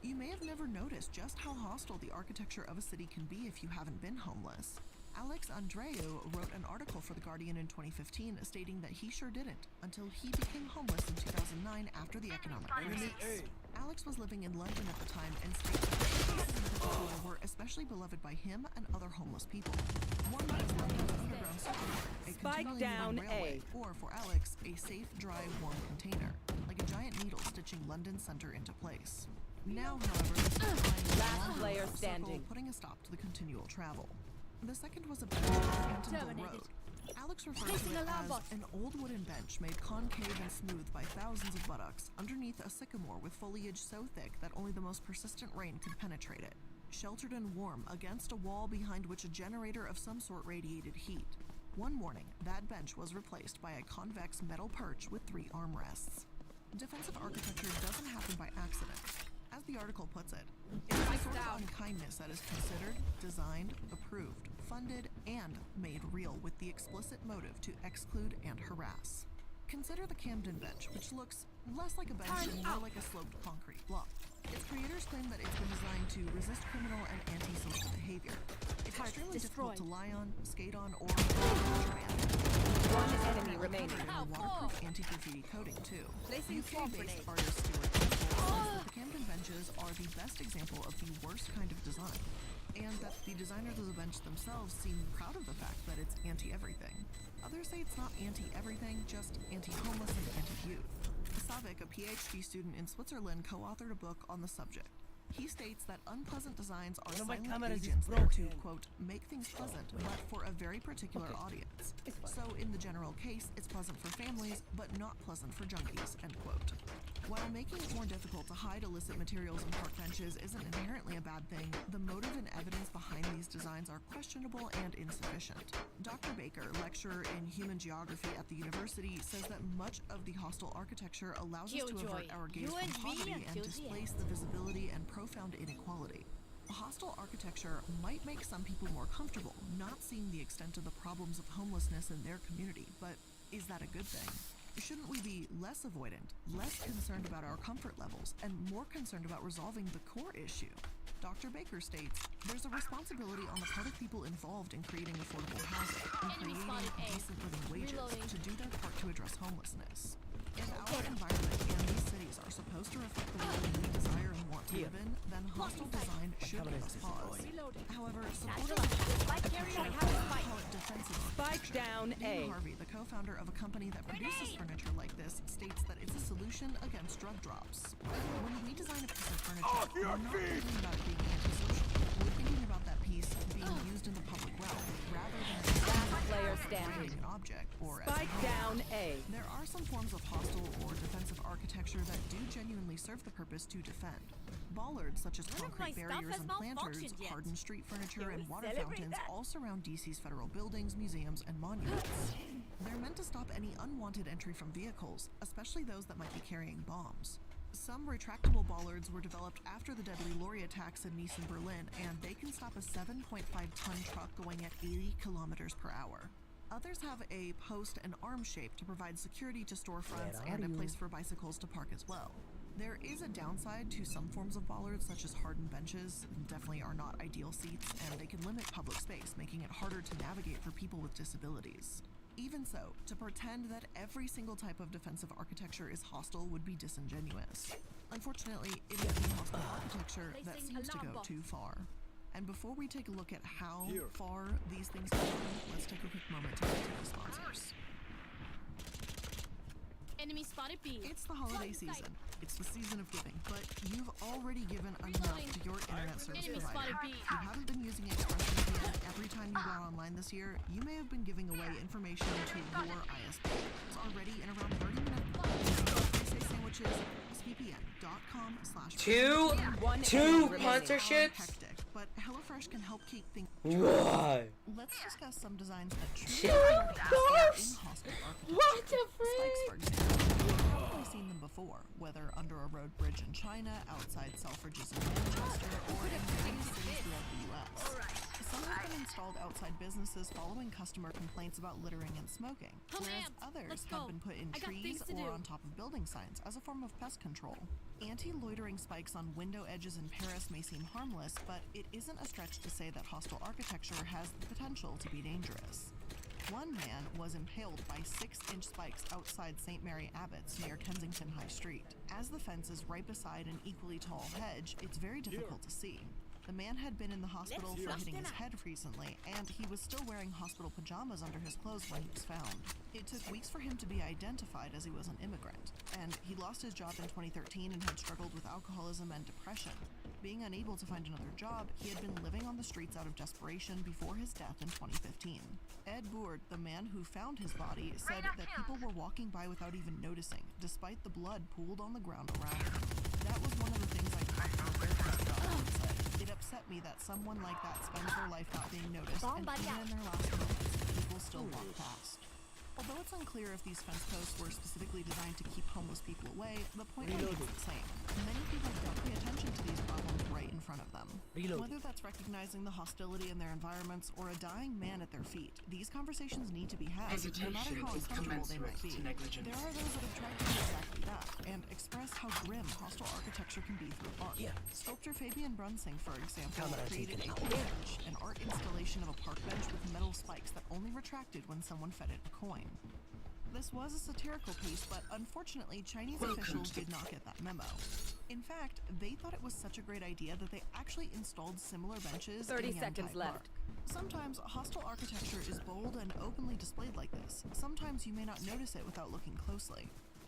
You may have never noticed just how hostile the architecture of a city can be if you haven't been homeless. Alex Andreou wrote an article for The Guardian in 2015 stating that he sure didn't until he became homeless in 2009 after the economic crisis. Alex was living in London at the time and stated that the spaces in particular were especially beloved by him and other homeless people. One was London's underground supermarket, a continually down moving railway, A. or for Alex, a safe, dry, warm container, like a giant needle stitching London center into place. Now, however, this is Last player standing. putting a stop to the continual travel. The second was a bench on Pentonville Road. Alex referred to it as an old wooden bench made concave and smooth by thousands of buttocks underneath a sycamore with foliage so thick that only the most persistent rain could penetrate it, sheltered and warm against a wall behind which a generator of some sort radiated heat. One morning, that bench was replaced by a convex metal perch with 3 armrests. Defensive architecture doesn't happen by accident. As the article puts it, it's the sort of unkindness that is considered, designed, approved, funded, and made real with the explicit motive to exclude and harass. Consider the Camden bench, which looks less like a bench and more like a sloped concrete block. Its creators claim that it's been designed to resist criminal and antisocial behavior. It's extremely difficult to lie on, skate on, or one enemy remaining. Waterproof anti-graffiti coating too. UK-based artist Stuart says that the Camden benches are the best example of the worst kind of design, and that the designers of the bench themselves seem proud of the fact that it's anti-everything. Others say it's not anti-everything, just anti-homeless and anti-youth. Savik, a PhD student in Switzerland, co-authored a book on the subject. He states that unpleasant designs are silent agents there to, quote, make things pleasant, but for a very particular audience. So in the general case, it's pleasant for families, but not pleasant for junkies, end quote. While making it more difficult to hide illicit materials in park benches isn't inherently a bad thing, the motive and evidence behind these designs are questionable and insufficient. Dr. Baker, lecturer in human geography at the university, says that much of the hostile architecture allows us to avert our gaze from poverty and displace the visibility and profound inequality. Hostile architecture might make some people more comfortable, not seeing the extent of the problems of homelessness in their community, but is that a good thing? Shouldn't we be less avoidant, less concerned about our comfort levels, and more concerned about resolving the core issue? Dr. Baker states, there's a responsibility on the part of people involved in creating affordable housing, in creating decent living wages, to do their part to address homelessness. If our environment and these cities are supposed to reflect the world we desire and want to live in, then hostile design should give us pause. However, supporters Spike down A. Dan Harvey, the co-founder of a company that produces furniture like this, states that it's a solution against drug drops. When we design a piece of furniture, we're not thinking about it being antisocial. We're thinking about that piece being used in the public realm, rather than Player standing. an object or Spike as a down A. There are some forms of hostile or defensive architecture that do genuinely serve the purpose to defend. Bollards such as concrete barriers and planters, hardened street furniture, and water fountains all surround DC's federal buildings, museums, and monuments. They're meant to stop any unwanted entry from vehicles, especially those that might be carrying bombs. Some retractable bollards were developed after the deadly lorry attacks in Nice and Berlin, and they can stop a 7.5-ton truck going at 80 kilometers per hour. Others have a post and arm shape to provide security to storefronts and a place for bicycles to park as well. There is a downside to some forms of bollards, such as hardened benches, definitely are not ideal seats, and they can limit public space, making it harder to navigate for people with disabilities. Even so, to pretend that every single type of defensive architecture is hostile would be disingenuous. Unfortunately, it is the hostile architecture that seems to go too far. And before we take a look at how far these things go, let's take a quick moment to thank the sponsors. Enemy spotted B. It's the holiday season. It's the season of giving, but you've already given enough to your internet service provider. If you haven't been using ExpressVPN every time you got online this year, you may have been giving away information to your ISP. It's already in around 30 minutes. Sandwiches, SVPN.com/. Two sponsorships? Hectic, but HelloFresh can help keep things. Why? Let's discuss some designs that truly What the frick? For example, you've probably seen them before, whether under a road bridge in China, outside Selfridges in Manchester, or in various cities throughout the U.S. Some have been installed outside businesses following customer complaints about littering and smoking, whereas others have been put in trees or on top of building signs as a form of pest control. Anti-loitering spikes on window edges in Paris may seem harmless, but it isn't a stretch to say that hostile architecture has the potential to be dangerous. One man was impaled by 6-inch spikes outside St. Mary Abbott's near Kensington High Street. As the fence is right beside an equally tall hedge, it's very difficult to see. The man had been in the hospital for hitting his head recently, and he was still wearing hospital pajamas under his clothes when he was found. It took weeks for him to be identified as he was an immigrant, and he lost his job in 2013 and had struggled with alcoholism and depression. Being unable to find another job, he had been living on the streets out of desperation before his death in 2015. Ed Boord, the man who found his body, said that people were walking by without even noticing, despite the blood pooled on the ground around him. That was one of the things I talked to a therapist about, he said. It upset me that someone like that spends their life not being noticed, and even in their last moments, people still walk past. Although it's unclear if these fence posts were specifically designed to keep homeless people away, the point remains the same. Many people don't pay attention to these problems right in front of them. Whether that's recognizing the hostility in their environments or a dying man at their feet, these conversations need to be had, no matter how uncomfortable they might be. There are those that have tried to do exactly that, and express how grim hostile architecture can be through art. Sculptor Fabian Brunsing, for example, created a bench, an art installation of a park bench with metal spikes that only retracted when someone fed it a coin. This was a satirical piece, but unfortunately, Chinese officials did not get that memo. In fact, they thought it was such a great idea that they actually installed similar benches 30 in seconds Yantai left. Park. Sometimes hostile architecture is bold and openly displayed like this. Sometimes you may not notice it without looking closely.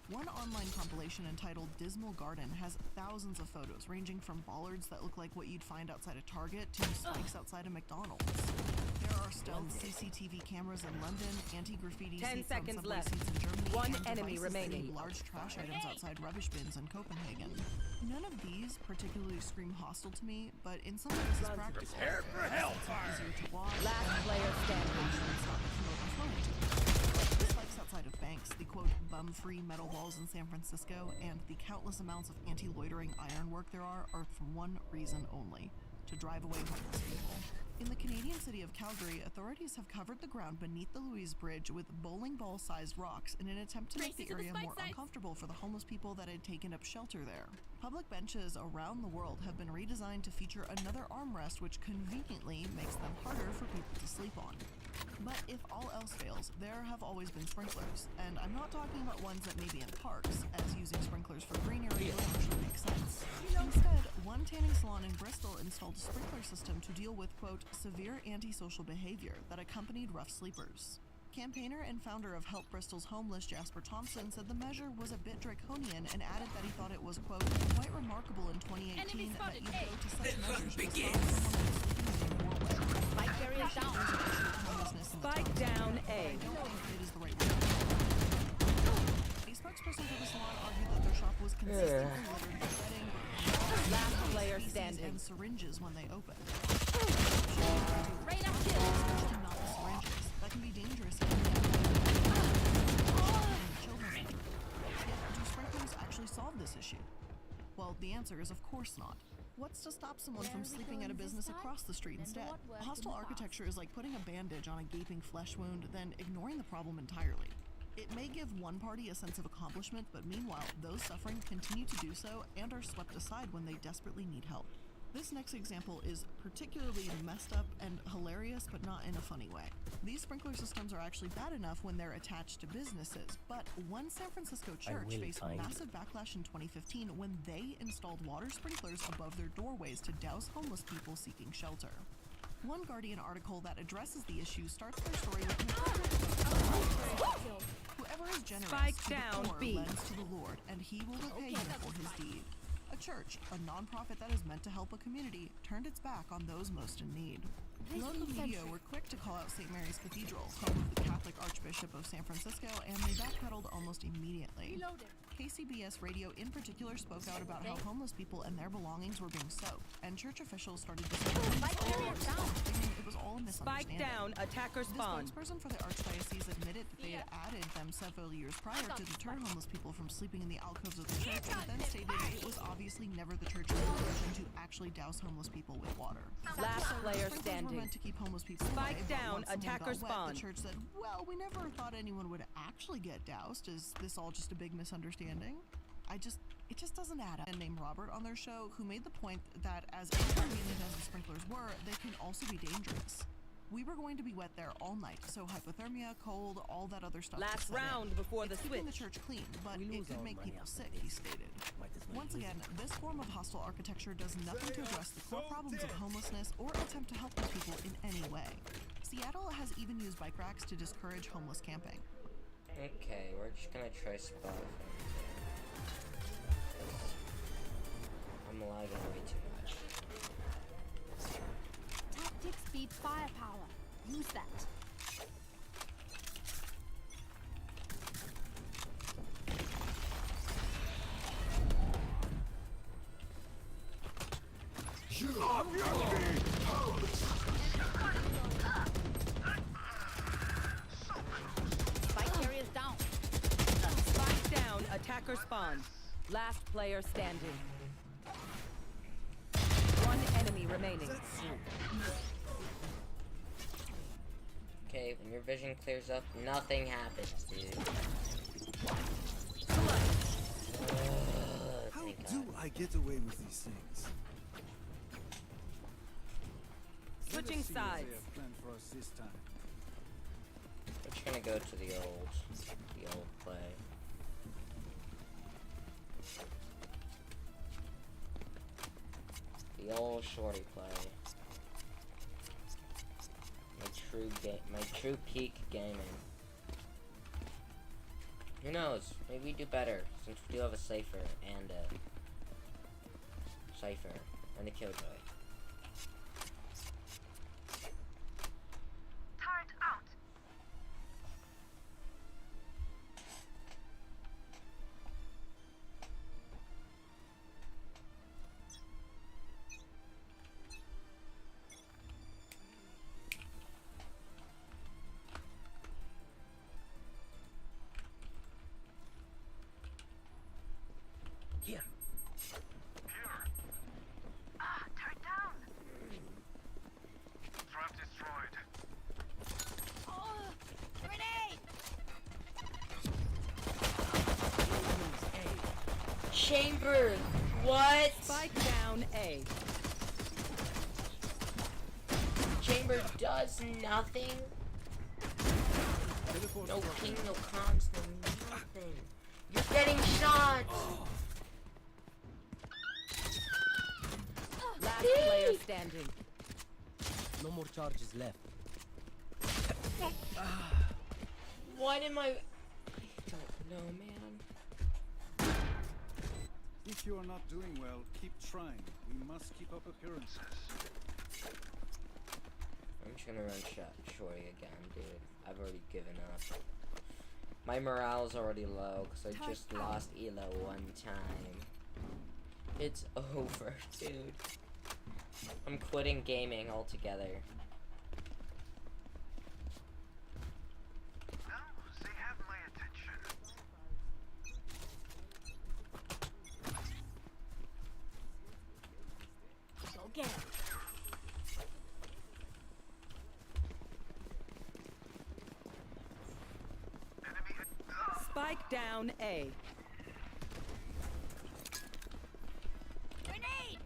One online compilation entitled Dismal Garden has thousands of photos ranging from bollards that look like what you'd find outside a Target to spikes outside a McDonald's. There are stealth CCTV cameras in London, anti-graffiti 10 seats on seconds subway left. seats in Germany, One and enemy devices that remaining. leave large trash items outside rubbish bins in Copenhagen. None of these particularly scream hostile to me, but in some cases practical. Prepare for hellfire! Easier to watch. Last player standing. The spikes outside of banks, the quote bum-free metal walls in San Francisco, and the countless amounts of anti-loitering ironwork there are for one reason only: to drive away homeless people. In the Canadian city of Calgary, authorities have covered the ground beneath the Louise Bridge with bowling ball-sized rocks in an attempt to make the area more uncomfortable for the homeless people that had taken up shelter there. Public benches around the world have been redesigned to feature another armrest which conveniently makes them harder for people to sleep on. But if all else fails, there have always been sprinklers, and I'm not talking about ones that may be in parks, as using sprinklers for greenery would actually make sense. Instead, one tanning salon in Bristol installed a sprinkler system to deal with, quote, severe antisocial behavior that accompanied rough sleepers. Campaigner and founder of Help Bristol's Homeless, Jasper Thompson, said the measure was a bit draconian and added that he thought it was, quote, quite remarkable in 2018 that you'd go to such measures to stop someone from sleeping in your doorway. Spike carrier down. Spike down A. I don't think it is the right way. A spokesperson for the salon argued that their shop was consistently littered with bedding, last player standing, and syringes when they opened. Rain up kill. Especially not the syringes. That can be dangerous in children. Yet, do sprinklers actually solve this issue? Well, the answer is of course not. What's to stop someone from sleeping at a business across the street instead? Hostile architecture is like putting a bandage on a gaping flesh wound, then ignoring the problem entirely. It may give one party a sense of accomplishment, but meanwhile, those suffering continue to do so and are swept aside when they desperately need help. This next example is particularly messed up and hilarious, but not in a funny way. These sprinkler systems are actually bad enough when they're attached to businesses, but one San Francisco church faced massive backlash in 2015 when they installed water sprinklers above their doorways to douse homeless people seeking shelter. One Guardian article that addresses the issue starts their story with whoever is generous to the poor lends to the Lord, and he will repay him for his deed. A church, a non-profit that is meant to help a community, turned its back on those most in need. Local media were quick to call out St. Mary's Cathedral, home of the Catholic Archbishop of San Francisco, and they backpedaled almost immediately. KCBS Radio in particular spoke out about how homeless people and their belongings were being soaked, and church officials started to say it was all a misunderstanding. Spike down, attacker spawn. The spokesperson for the Archdiocese admitted that they had added them several years prior to deter homeless people from sleeping in the alcoves of the church, but then stated it was obviously never the church's intention to actually douse homeless people with water. Last player Sprinklers standing. were meant to keep homeless people Spike away, but down, once someone attacker got wet, spawn. the church said, well, we never thought anyone would actually get doused. Is this all just a big misunderstanding? It just doesn't add up. And named Robert on their show, who made the point that as inconvenient as the sprinklers were, they can also be dangerous. We were going to be wet there all night, so hypothermia, cold, all that other stuff. Last round before the switch. Keeping the church clean, but it could make people sick, he stated. Once again, this form of hostile architecture does nothing to address the core problems of homelessness or attempt to help these people in any way. Seattle has even used bike racks to discourage homeless camping. Okay, we're just gonna try spot. I'm lagging way too much. Tactics beat firepower. Use that. Spike carriers down. Spike down, attacker spawn. Last player standing. One enemy remaining. Okay, when your vision clears up, nothing happens, dude. How do I get away with these things? Switching sides. For us this time. We're just gonna go to the old play. The old shorty play. My true peak gaming. Who knows? Maybe we do better since we do have a Cypher and a Killjoy. Turret out. Here. Turret down. Trap destroyed. Oh, grenade! Chamber! What? Spike down A. Chamber does nothing? No ping, no comms, no nothing. You're getting shot! Last player standing. No more charges left. What am I don't know, man. If you are not doing well, keep trying. We must keep up appearances. I'm just gonna run shorty again, dude. I've already given up. My morale's already low because I just lost Elo one time. It's over, dude. I'm quitting gaming altogether. They have my attention. Go get him. Spike down A. Grenade!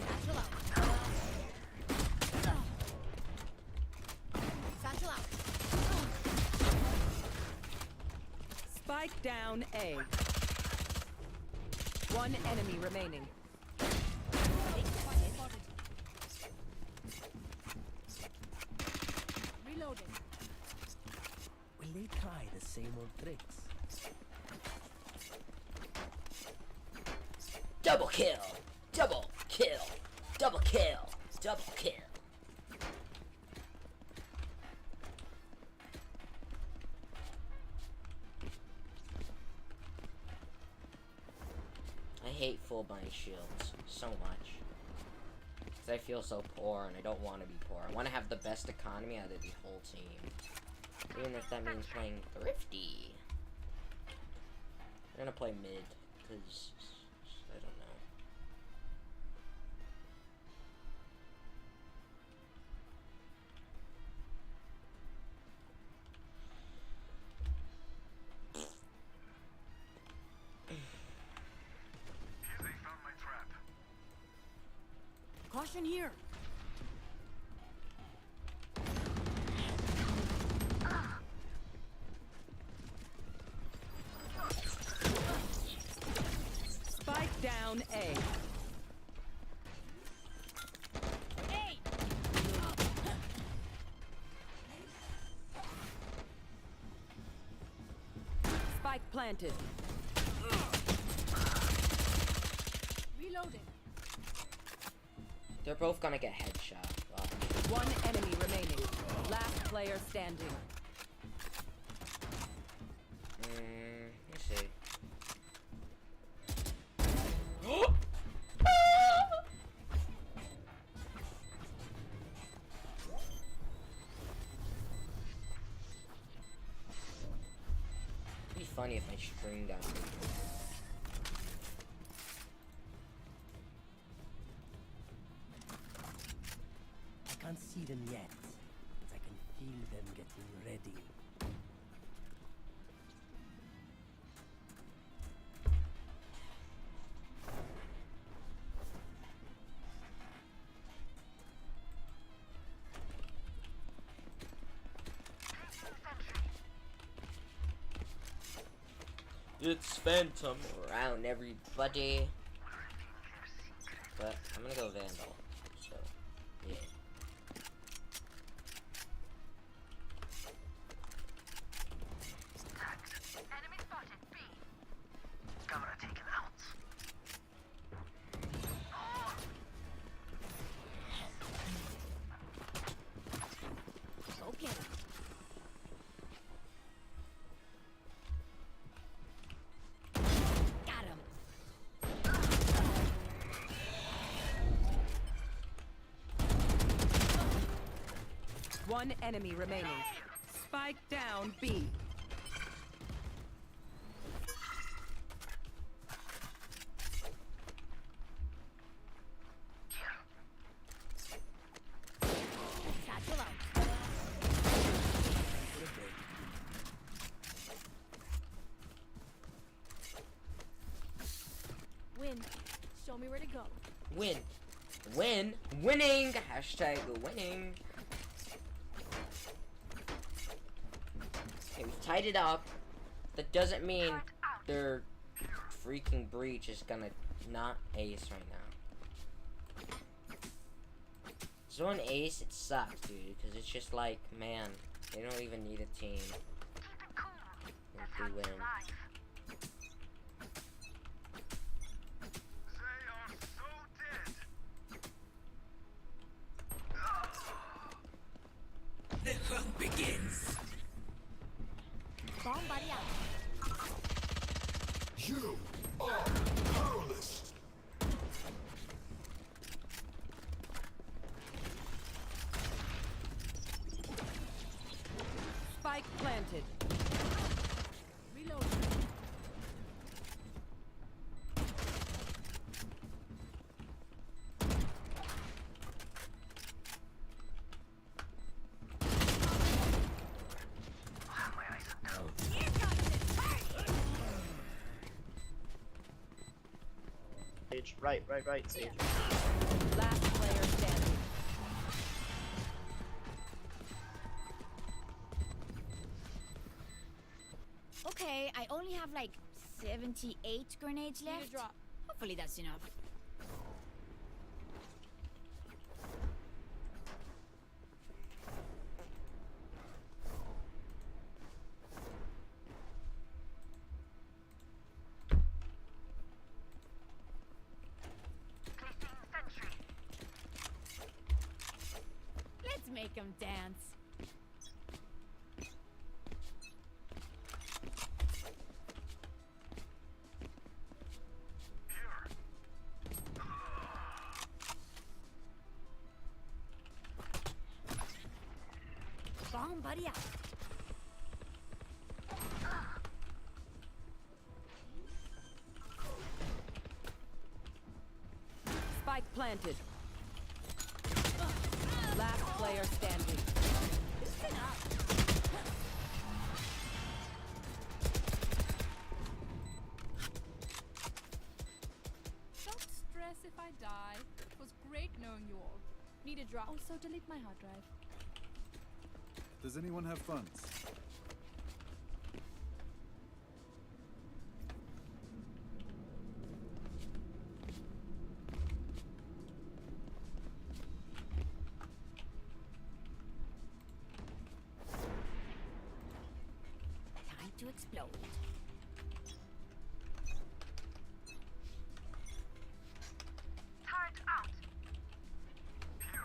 Satchel out. Satchel out. Spike down A. One enemy remaining. Reloading. Will they try the same old tricks? Double kill! Double kill! Double kill! Double kill! I hate full body shields so much. Because I feel so poor and I don't want to be poor. I want to have the best economy out of the whole team. Even if that means playing thrifty. I'm gonna play mid, because I don't know. They found my trap. Caution here. Spike down A. Spike planted. Reloading. They're both gonna get headshot. Wow. One enemy remaining. Last player standing. Let's see. It'd be funny if I streamed down. I can't see them yet, but I can feel them getting ready. It's Phantom around everybody. But I'm gonna go Vandal. So, yeah. Enemy spotted. B. Camera taken out. Okay. Got him. One enemy remaining. Spike down B. Satchel out. Win. Show me where to go. Win. Win. Winning. Hashtag winning. Okay, we've tied it up. That doesn't mean their freaking breach is gonna not ace right now. So an ace, it sucks, dude, because it's just like, man, they don't even need a team. If they win. The hunt begins. Bomb buddy out. You are powerless. Spike planted. Reload. Sage, right, Sage. Last player standing. Okay, I only have like 78 grenades left. Hopefully that's enough. Let's make them dance. Bomb buddy out. Spike planted. Last player standing. Don't stress if I die. It was great knowing you all. Need a drop. Also, delete my hard drive. Does anyone have funds? Time to explode. Turret out. Here.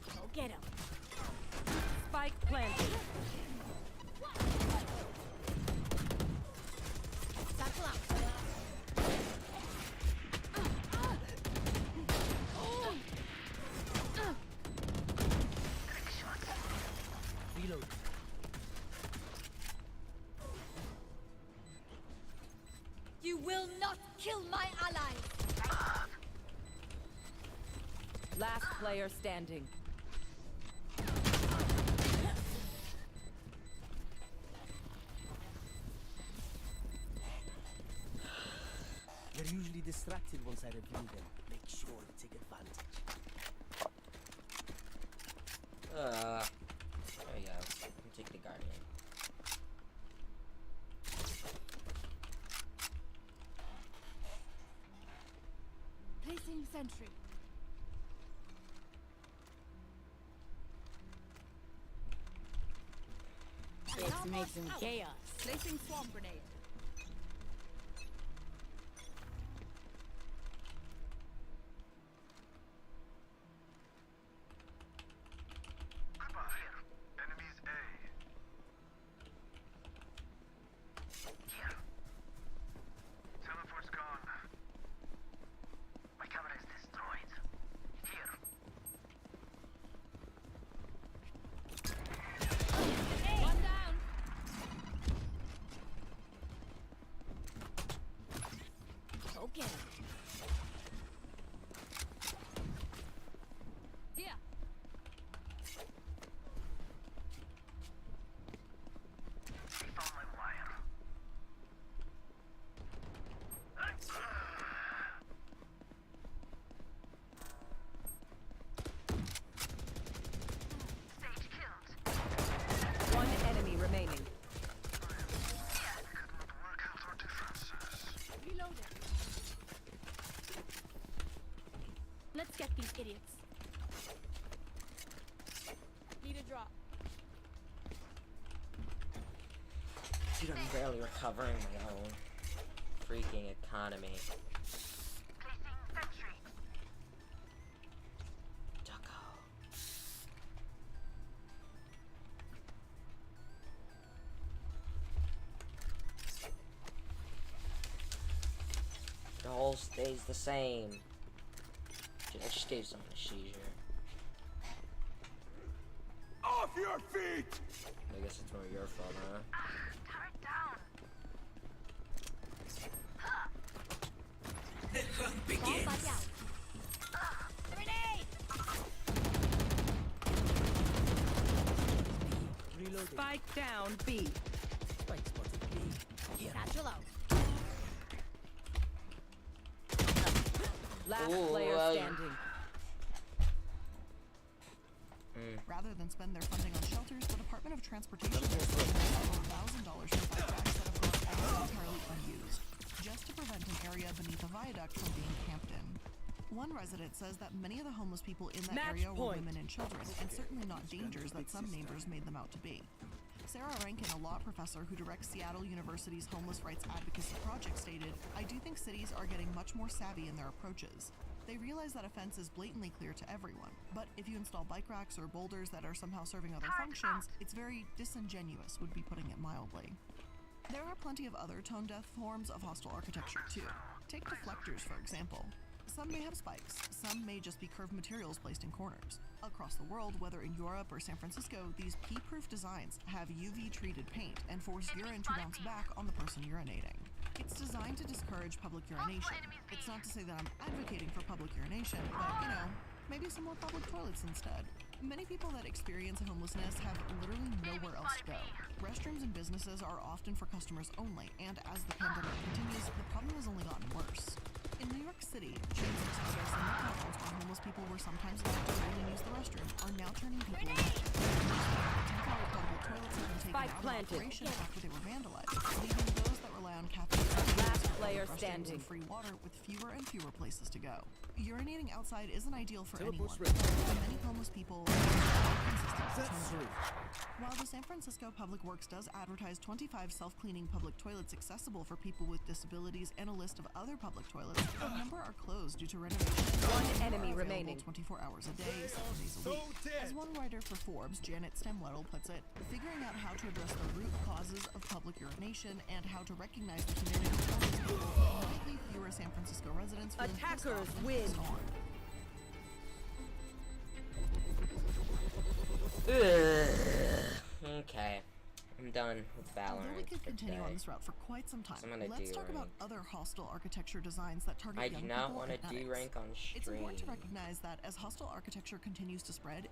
Go get him. Spike planted. Satchel out. Reload. You will not kill my allies. Last player standing. They're usually distracted once I review them. Make sure to take advantage. There you go. I'll take the Guardian. Placing sentry. Let's make some chaos. Placing swarm grenade. Enemies A. Here. Teleport's gone. My camera is destroyed. Here. One down. Go get him. get these idiots. Need a drop. Dude, I'm barely recovering my own freaking economy. It all stays the same. Dude, I just gave someone a seizure. Off your feet! I guess it's more your fault, huh? The hunt begins. Spike down B. Spike spotted B. Here. Satchel out. Last Ooh, player standing. Rather than spend their funding on shelters, the Department of Transportation has spent $1,000 for bike racks that have gone almost entirely unused, just to prevent an area beneath a viaduct from being camped in. One resident says that many of the homeless people in that area were women and children, and certainly not dangers that some neighbors made them out to be. Sarah Rankin, a law professor who directs Seattle University's Homeless Rights Advocacy Project, stated, "I do think cities are getting much more savvy in their approaches. They realize that a fence is blatantly clear to everyone, but if you install bike racks or boulders that are somehow serving other functions, it's very disingenuous, would be putting it mildly." There are plenty of other tone-deaf forms of hostile architecture too. Take deflectors, for example. Some may have spikes, some may just be curved materials placed in corners. Across the world, whether in Europe or San Francisco, these pea-proof designs have UV-treated paint and force urine to bounce back on the person urinating. It's designed to discourage public urination. It's not to say that I'm advocating for public urination, but, you know, maybe some more public toilets instead. Many people that experience homelessness have literally nowhere else to go. Restrooms and businesses are often for customers only, and as the pandemic continues, the problem has only gotten worse. In New York City, chains of stores and McDonald's where homeless people were sometimes allowed to only use the restroom are now turning people away. Temporary portable toilets have been taken out of operation after they were vandalized, leaving those that rely on cafes and free water with fewer and fewer places to go. Urinating outside isn't ideal for anyone, but for many homeless people, while the San Francisco Public Works does advertise 25 self-cleaning public toilets accessible for people with disabilities and a list of other public toilets, a number are closed due to renovation. One enemy remaining. 24 hours a day, 7 days a week. As one writer for Forbes, Janet Stemweddle, puts it, figuring out how to address the root causes of public urination and how to recognize the community of homeless people might leave fewer San Francisco residents feeling Attackers pissed off win. Okay, I'm done with Valorant. Although we could for continue today. on this route for quite some time, I'm gonna let's talk about derank. other hostile architecture designs that target I young do not people want to and addicts. derank on stream. It's important to recognize that as hostile architecture continues to spread,